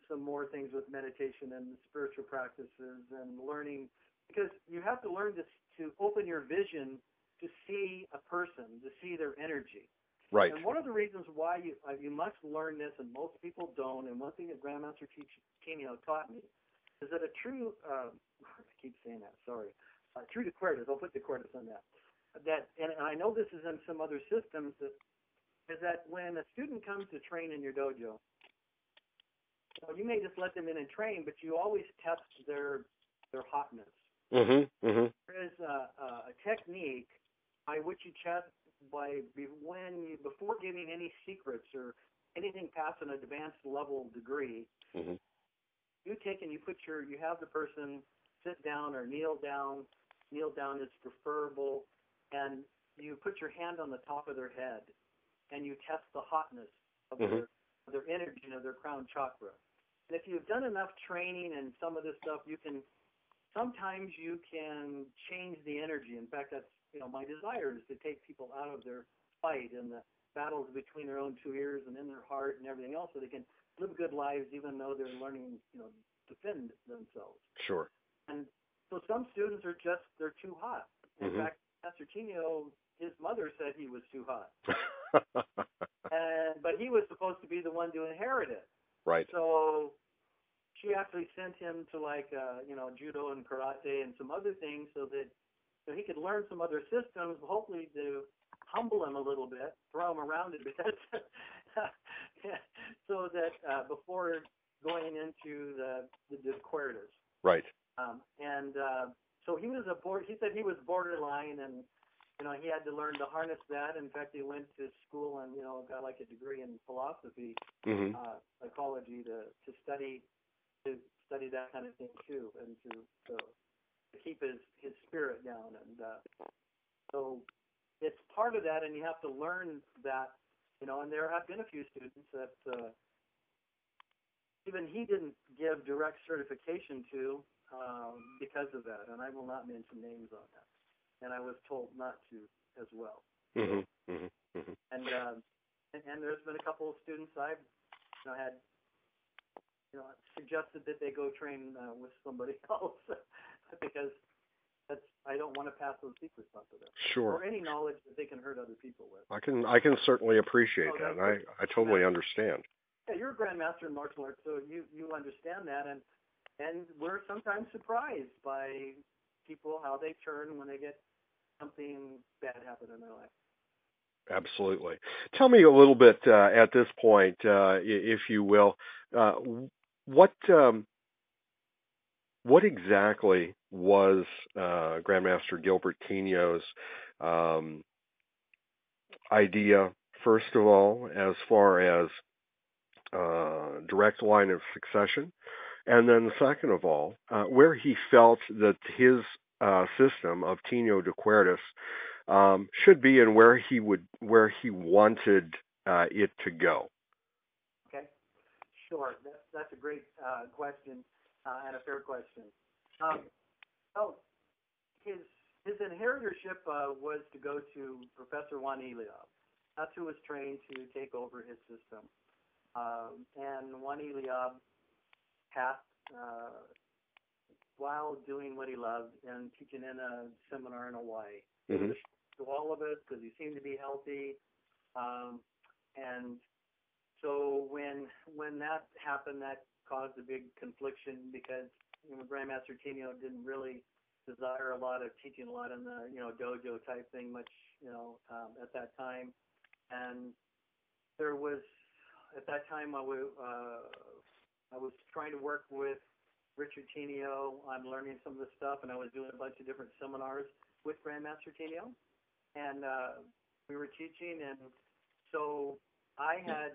some more things with meditation and spiritual practices and learning, because you have to learn to open your vision to see a person, to see their energy.
Right.
And one of the reasons why you must learn this, and most people don't, and one thing that Grandmaster Tenio taught me, is that a true, I keep saying that, sorry, true DeCuerdes, I'll put DeCuerdes on that. And I know this is in some other systems, is that when a student comes to train in your dojo, you may just let them in and train, but you always test their hotness. There is a technique by which you test before giving any secrets or anything past an advanced level degree. You take and you have the person sit down or kneel down. Kneel down is preferable, and you put your hand on the top of their head, and you test the hotness of their energy, of their crown chakra. And if you've done enough training and some of this stuff, sometimes you can change the energy. In fact, that's, my desire is to take people out of their fight and the battles between their own two ears and in their heart and everything else, so they can live good lives even though they're learning, defend themselves.
Sure.
And so some students they're too hot. In fact, Master Tenio, his mother said he was too hot. But he was supposed to be the one to inherit it.
Right.
So she actually sent him to judo and karate and some other things so that he could learn some other systems, hopefully to humble him a little bit, throw him around a bit, so that before going into the DeCuerdes.
Right.
So he said he was borderline, and he had to learn to harness that. In fact, he went to school and got like a degree in philosophy, psychology to study that kind of thing too, and to keep his spirit down. And so it's part of that, and you have to learn that, and there have been a few students that even he didn't give direct certification to because of that, and I will not mention names on that. And I was told not to as well. And there's been a couple of students I've had suggested that they go train with somebody else because I don't want to pass those secrets on to them.
Sure.
Or any knowledge that they can hurt other people with.
I can certainly appreciate that. I totally understand.
Yeah, you're a grandmaster in martial arts, so you understand that, and we're sometimes surprised by people how they turn when they get something bad happen in their life.
Absolutely. Tell me a little bit at this point, if you will, what exactly was Grandmaster Gilbert Tenio's idea, first of all, as far as direct line of succession, and then second of all, where he felt that his system of Tenio DeCuerdes should be, and where he wanted it to go.
Okay, sure. That's a great question and a fair question. His inheritorship was to go to Professor Juan Eliab. That's who was trained to take over his system. And Juan Eliab passed while doing what he loved and teaching in a seminar in Hawaii. To all of us because he seemed to be healthy. And so when that happened, that caused a big confliction because Grandmaster Tenio didn't really desire a lot of teaching a lot in the dojo type thing much at that time. And there was at that time I was trying to work with Richard Tenio on learning some of the stuff, and I was doing a bunch of different seminars with Grandmaster Tenio, and we were teaching. And so I had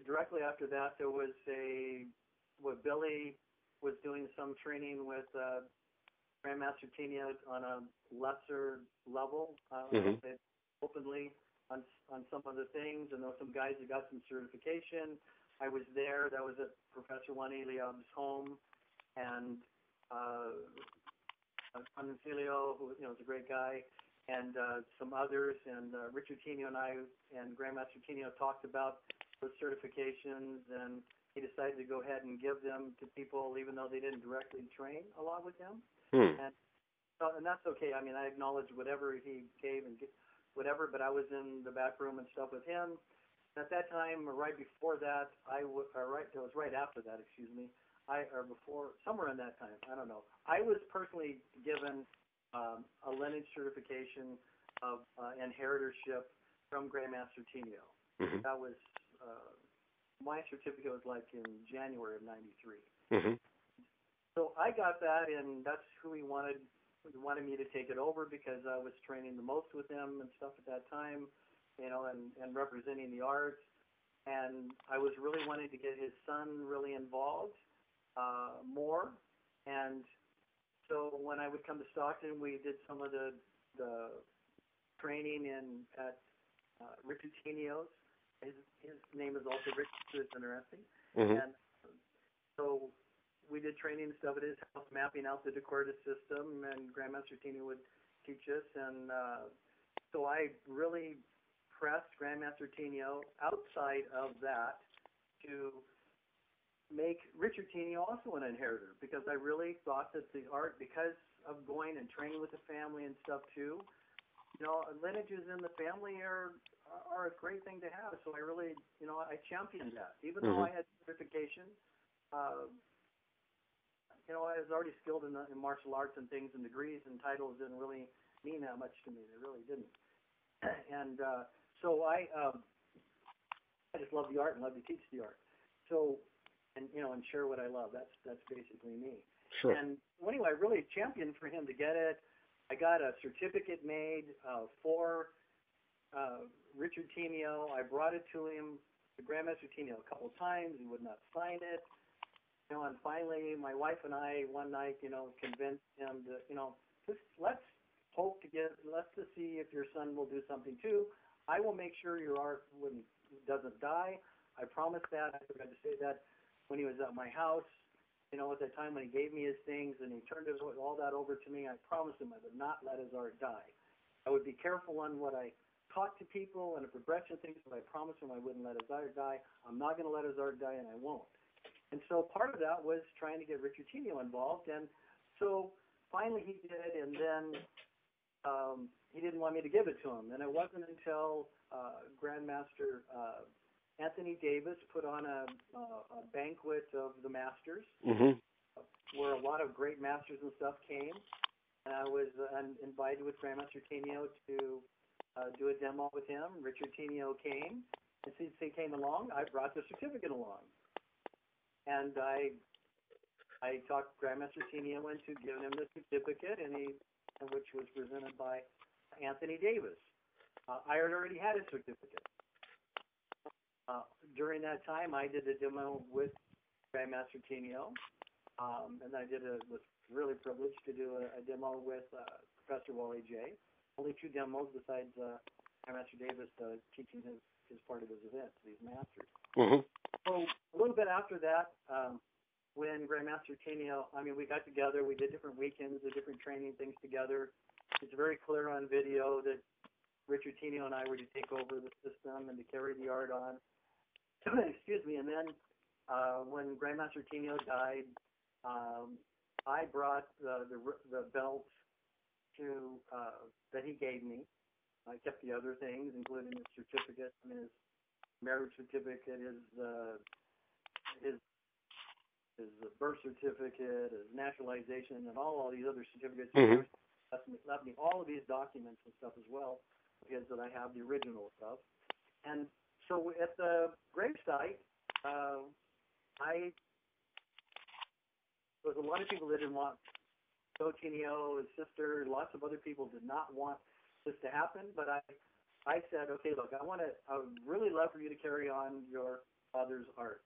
directly after that there was Billy was doing some training with Grandmaster Tenio on a lesser level, openly on some of the things, and there were some guys who got some certification. I was there. That was at Professor Juan Eliab's home, and Antonio, who was a great guy, and some others, and Richard Tenio and I and Grandmaster Tenio talked about those certifications, and he decided to go ahead and give them to people, even though they didn't directly train a lot with him. And that's okay. I mean, I acknowledge whatever he gave and whatever, but I was in the back room and stuff with him. At that time, or right before that, it was right after that, excuse me, or before, somewhere in that time, I don't know. I was personally given a lineage certification of inheritorship from Grandmaster Tenio. That was, my certificate was like in January of '93. So I got that, and that's who he wanted. He wanted me to take it over because I was training the most with him and stuff at that time, and representing the arts. And I was really wanting to get his son really involved more. And so when I would come to Stockton, we did some of the training at Richard Tenio's. His name is also Richard, so it's interesting. And So we did training and stuff at his house, mapping out the DeCuerdes system, and Grandmaster Tenio would teach us. And so I really pressed Grandmaster Tenio outside of that to make Richard Tenio also an inheritor, because I really thought that the art, because of going and training with the family and stuff too, lineages in the family are a great thing to have. So I really, I championed that. Even though I had certification, I was already skilled in martial arts and things, and degrees and titles didn't really mean that much to me. They really didn't. And so I just love the art and love to teach the art. So, and share what I love. That's basically me.
Sure.
And anyway, I really championed for him to get it. I got a certificate made for Richard Tenio. I brought it to him, to Grandmaster Tenio, a couple of times. He would not sign it. And finally, my wife and I, one night, convinced him to, just let's see if your son will do something too. I will make sure your art doesn't die. I promise that. I forgot to say that when he was at my house. At that time when he gave me his things and he turned all that over to me, I promised him I would not let his art die. I would be careful on what I taught to people and the progression things, but I promised him I wouldn't let his art die. I'm not going to let his art die, and I won't. And so part of that was trying to get Richard Tenio involved, and so finally he did, and then he didn't want me to give it to him. And it wasn't until Grandmaster Anthony Davis put on a banquet of the masters, where a lot of great masters and stuff came. And I was invited with Grandmaster Tenio to do a demo with him. Richard Tenio came, and since he came along, I brought the certificate along. And I talked Grandmaster Tenio into giving him the certificate, which was presented by Anthony Davis. I had already had his certificate. During that time, I did a demo with Grandmaster Tenio, and I was really privileged to do a demo with Professor Wally J. Only 2 demos besides Grandmaster Davis teaching his part of his events, these masters. So a little bit after that, when Grandmaster Tenio, we got together, we did different weekends, did different training things together. It's very clear on video that Richard Tenio and I were to take over the system and to carry the art on. Excuse me. And then when Grandmaster Tenio died, I brought the belt that he gave me. I kept the other things, including his certificate, his marriage certificate, his birth certificate, his naturalization, and all these other certificates. He left me all of these documents and stuff as well, because that I have the original stuff. And so at the gravesite, there was a lot of people that didn't want Joe Tenio, his sister, lots of other people did not want this to happen, but I said, okay, look, I would really love for you to carry on your father's art.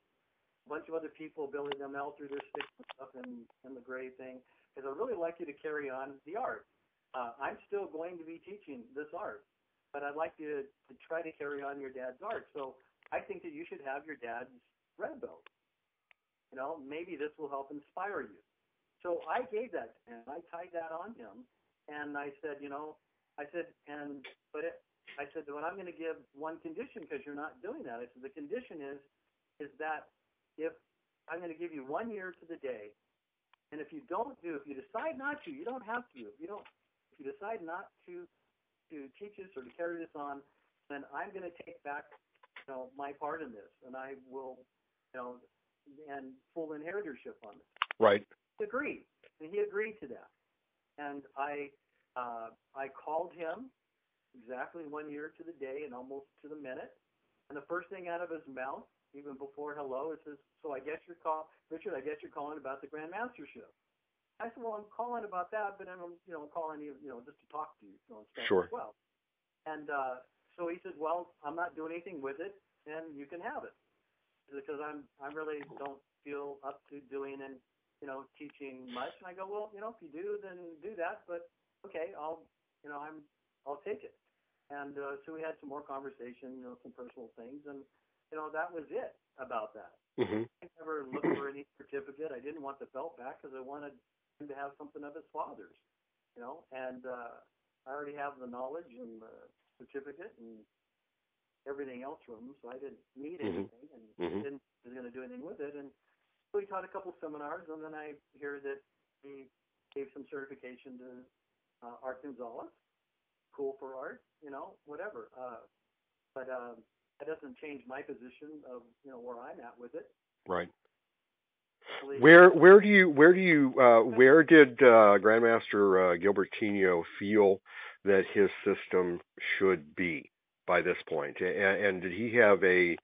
A bunch of other people, Billy Demel, threw their sticks and stuff in the grave thing, because I'd really like you to carry on the art. I'm still going to be teaching this art, but I'd like you to try to carry on your dad's art. So I think that you should have your dad's red belt. Maybe this will help inspire you. So I gave that to him. I tied that on him, and I said, but I'm going to give one condition, because you're not doing that. I said, the condition is that if I'm going to give you 1 year to the day, and if you decide not to, you don't have to. If you decide not to teach this or to carry this on, then I'm going to take back, my part in this, and I will, and full inheritorship on it.
Right.
He agreed, and he agreed to that. And I called him exactly 1 year to the day and almost to the minute. And the first thing out of his mouth, even before hello, it says, so I guess Richard, I guess you're calling about the Grandmastership. I said, well, I'm calling about that, but I'm, calling you, just to talk to you, and stuff
Sure.
as well. And so he said, well, I'm not doing anything with it, and you can have it, because I really don't feel up to doing and teaching much. And I go, well, if you do, then do that. But okay, I'll take it. And so we had some more conversation, some personal things, and that was it about that.
Mhm.
I never looked for any certificate. I didn't want the belt back because I wanted him to have something of his father's, and I already have the knowledge and the certificate and everything else from him, so I didn't need
Mhm.
anything and
Mhm.
didn't was going to do anything with it. And so he taught a couple seminars, and then I hear that he gave some certification to Art Gonzalez. Cool for art, whatever. But that doesn't change my position of where I'm at with it.
Right.
Actually,
Where did Grandmaster Gilbert Tenio feel that his system should be by this point? And did he have a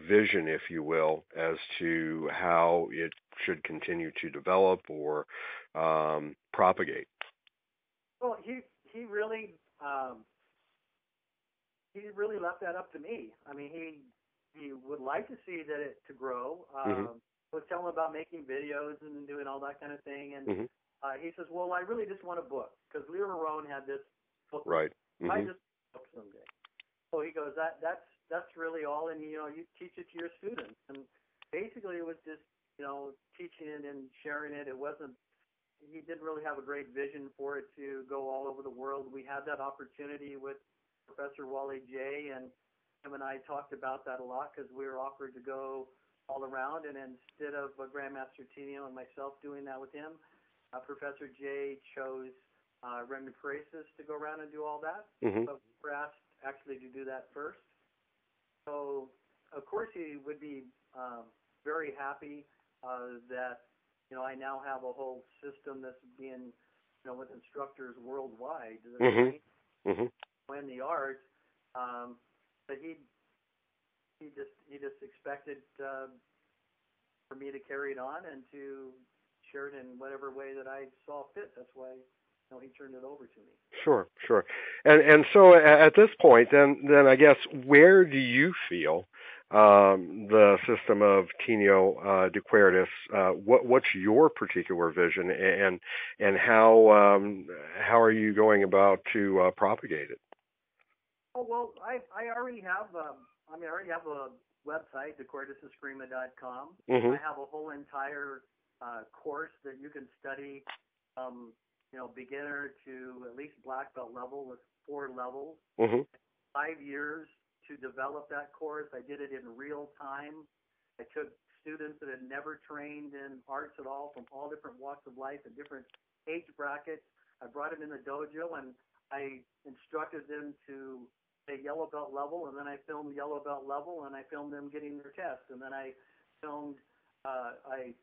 vision, if you will, as to how it should continue to develop or propagate?
well, he really left that up to me. I mean, he would like to see that it to grow.
Hmm.
I was telling him about making videos and doing all that kind of thing, and
Hmm.
he says, "Well, I really just want a book because Leo Marone had this booklet.
Right.
I
Hmm.
just book someday." So he goes, "That's really all, and you teach it to your students." And basically, it was just teaching it and sharing it. It wasn't. He didn't really have a great vision for it to go all over the world. We had that opportunity with Professor Wally J, and him and I talked about that a lot because we were offered to go all around, and instead of Grandmaster Tenio and myself doing that with him, Professor J chose Ren DeCuerdes to go around and do all that.
Hmm.
But we were asked actually to do that first. So, of course, he would be very happy that I now have a whole system that's being with instructors worldwide that are
Hmm.
trained
Hmm.
in the art. But he just expected for me to carry it on and to share it in whatever way that I saw fit. That's why he turned it over to me.
Sure, sure. And so at this point, then I guess where do you feel the system of Tenio DeCuerdes? What's your particular vision, and how are you going about to propagate it?
Oh well, I already have I already have a website, DeCuerdesEscrima.com.
Hmm.
I have a whole entire course that you can study beginner to at least black belt level with 4 levels.
Hmm.
5 years to develop that course. I did it in real time. I took students that had never trained in arts at all from all different walks of life and different age brackets. I brought them in the dojo and I instructed them to say yellow belt level, and then I filmed yellow belt level, and I filmed them getting their test, and then I filmed I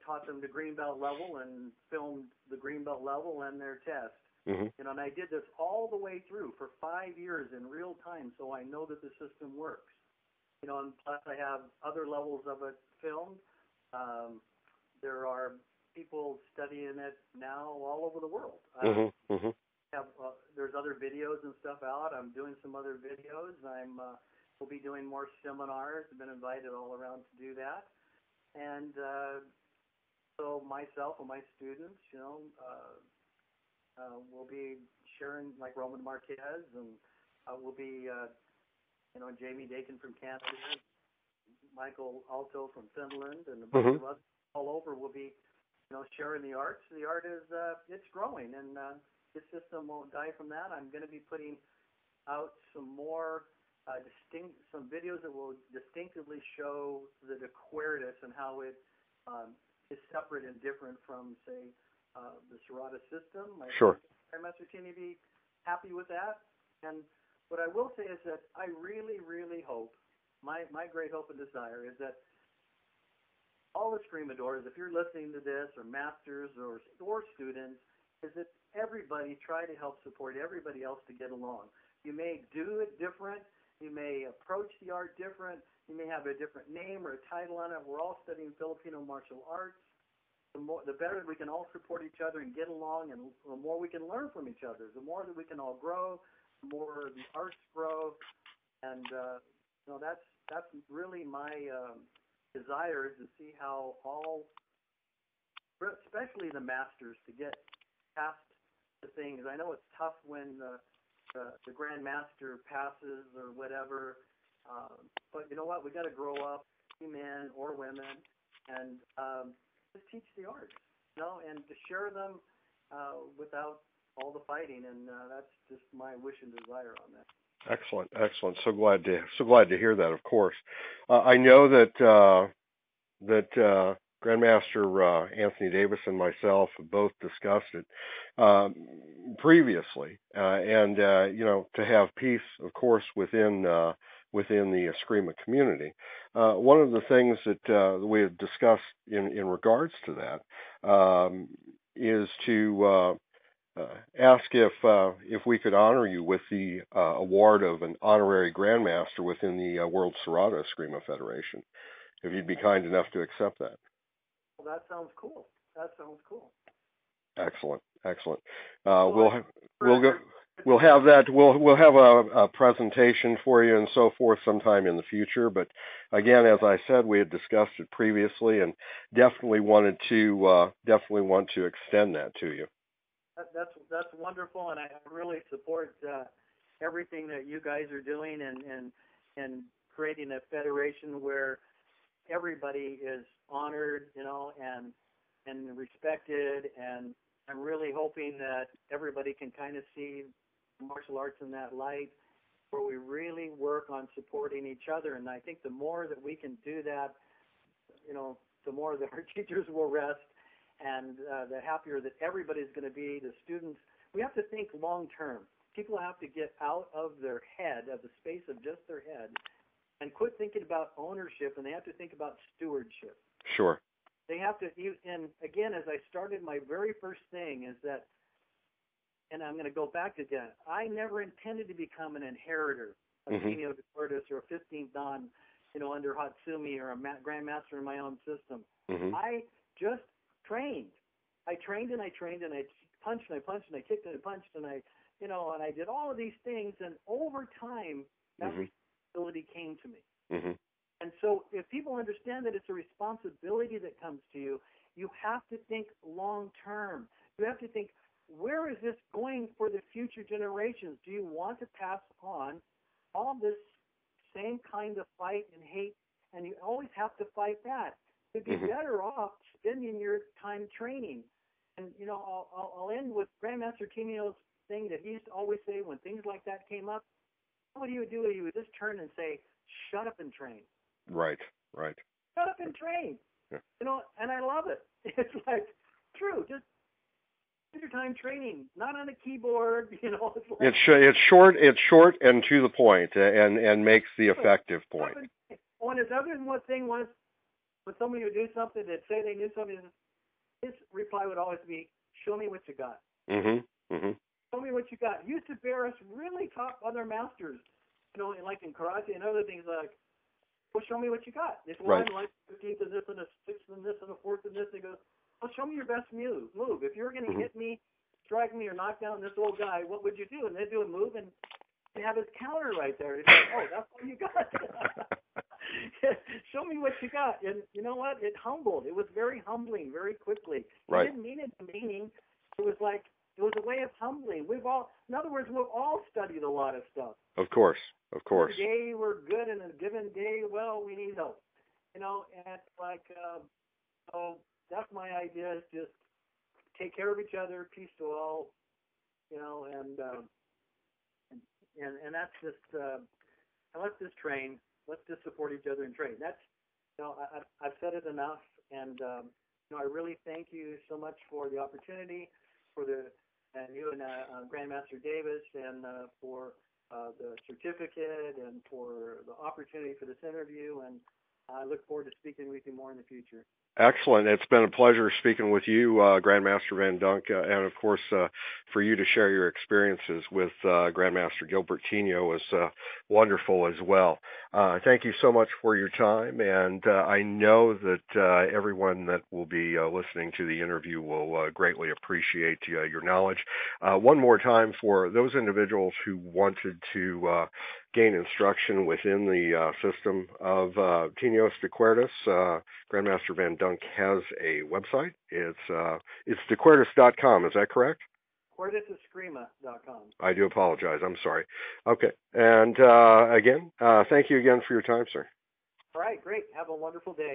taught them the green belt level and filmed the green belt level and their test.
Hmm.
And I did this all the way through for 5 years in real time, so I know that the system works. And plus I have other levels of it filmed. There are people studying it now all over the world.
Hmm. Hmm.
There's other videos and stuff out. I'm doing some other videos. We'll be doing more seminars. I've been invited all around to do that. And so myself and my students, we'll be sharing like Roman Marquez, and we'll be, Jamie Dakin from Canada, Michael Alto from Finland, and a bunch
Hmm.
of others all over will be, sharing the arts. The art is, it's growing, and this system won't die from that. I'm going to be putting out some more some videos that will distinctively show the DeCuerdes and how it is separate and different from, say, the Serrata system. I
Sure.
think Master Tenio be happy with that. And what I will say is that I really, really hope, my great hope and desire is that all the Screamadors, if you're listening to this, or masters or students, is that everybody try to help support everybody else to get along. You may do it different. You may approach the art different. You may have a different name or a title on it. We're all studying Filipino martial arts. The better we can all support each other and get along, and the more we can learn from each other, the more that we can all grow, the more the arts grow. And that's really my desire, is to see how all, especially the masters, to get past the things. I know it's tough when the Grandmaster passes or whatever. But you know what? We got to grow up, be men or women, and just teach the arts, and to share them without all the fighting. And that's just my wish and desire on that.
Excellent, excellent. So glad to hear that. Of course, I know that Grandmaster Anthony Davis and myself have both discussed it previously, and to have peace, of course, within the Eskrima community. One of the things that we have discussed in regards to that is to ask if we could honor you with the award of an honorary Grandmaster within the World Serrata Eskrima Federation, if you'd be kind enough to accept that.
Well, that sounds cool.
Excellent, excellent. We'll have that. We'll have a presentation for you and so forth sometime in the future. But again, as I said, we had discussed it previously, and definitely want to extend that to you.
That's wonderful, and I really support everything that you guys are doing and creating a federation where everybody is honored, and respected, and I'm really hoping that everybody can kind of see martial arts in that light, where we really work on supporting each other. And I think the more that we can do that, the more that our teachers will rest, and the happier that everybody's going to be. The students, we have to think long term. People have to get out of their head, of the space of just their head, and quit thinking about ownership, and they have to think about stewardship.
Sure.
They have to, and again, as I started, my very first thing is that, and I'm going to go back to that, I never intended to become an inheritor of Tenio DeCuerdes or a 15th Dan, under Hatsumi or a Grandmaster in my own system. I just trained. I trained and I punched and I punched and I kicked and I punched and and I did all of these things, and over time, that responsibility came to me. And so if people understand that it's a responsibility that comes to you, you have to think long term. You have to think, where is this going for the future generations? Do you want to pass on all this same kind of fight and hate? And you always have to fight that. You'd be better off spending your time training. And, I'll end with Grandmaster Tenio's thing that he used to always say when things like that came up. What he would do, he would just turn and say, shut up and train.
Right.
Shut up and train.
Yeah.
And I love it. It's like, true, just spend your time training, not on a keyboard, It's like,
it's short and to the point, and makes the effective point.
One his other one thing was, when somebody would do something, they'd say they knew something, his reply would always be, show me what you got. Show me what you got. He used to bear us really top other masters, like in karate and other things, like, well, show me what you got. This one, like 15th and this and a 6th and this and a 4th and this, he goes, well, show me your best move. If you're going to hit me, strike me, or knock down this old guy, what would you do? And they'd do a move, and they have his counter right there. He's like, oh, that's all you got. Show me what you got. And you know what? It humbled. It was very humbling very quickly. He didn't mean it meaning. It was like, it was a way of humbling. In other words, we've all studied a lot of stuff.
Of course.
Every day we're good, and a given day, well, we need help. And like, so that's my idea, is just take care of each other, peace to all, and that's just, and let's just train. Let's just support each other and train. That's, I've said it enough, and I really thank you so much for the opportunity, and you and Grandmaster Davis, and for the certificate, and for the opportunity for this interview, and I look forward to speaking with you more in the future.
Excellent. It's been a pleasure speaking with you, Grandmaster Vand Donk, and of course, for you to share your experiences with Grandmaster Gilbert Tenio was wonderful as well. Thank you so much for your time, and I know that everyone that will be listening to the interview will greatly appreciate your knowledge. One more time, for those individuals who wanted to gain instruction within the system of Tenio DeCuerdes, Grandmaster Vand Donk has a website. It's DeCuerdes.com. Is that correct?
QuerdesEscrima.com.
I do apologize. I'm sorry. Okay. And again, thank you again for your time, sir.
All right, great. Have a wonderful day.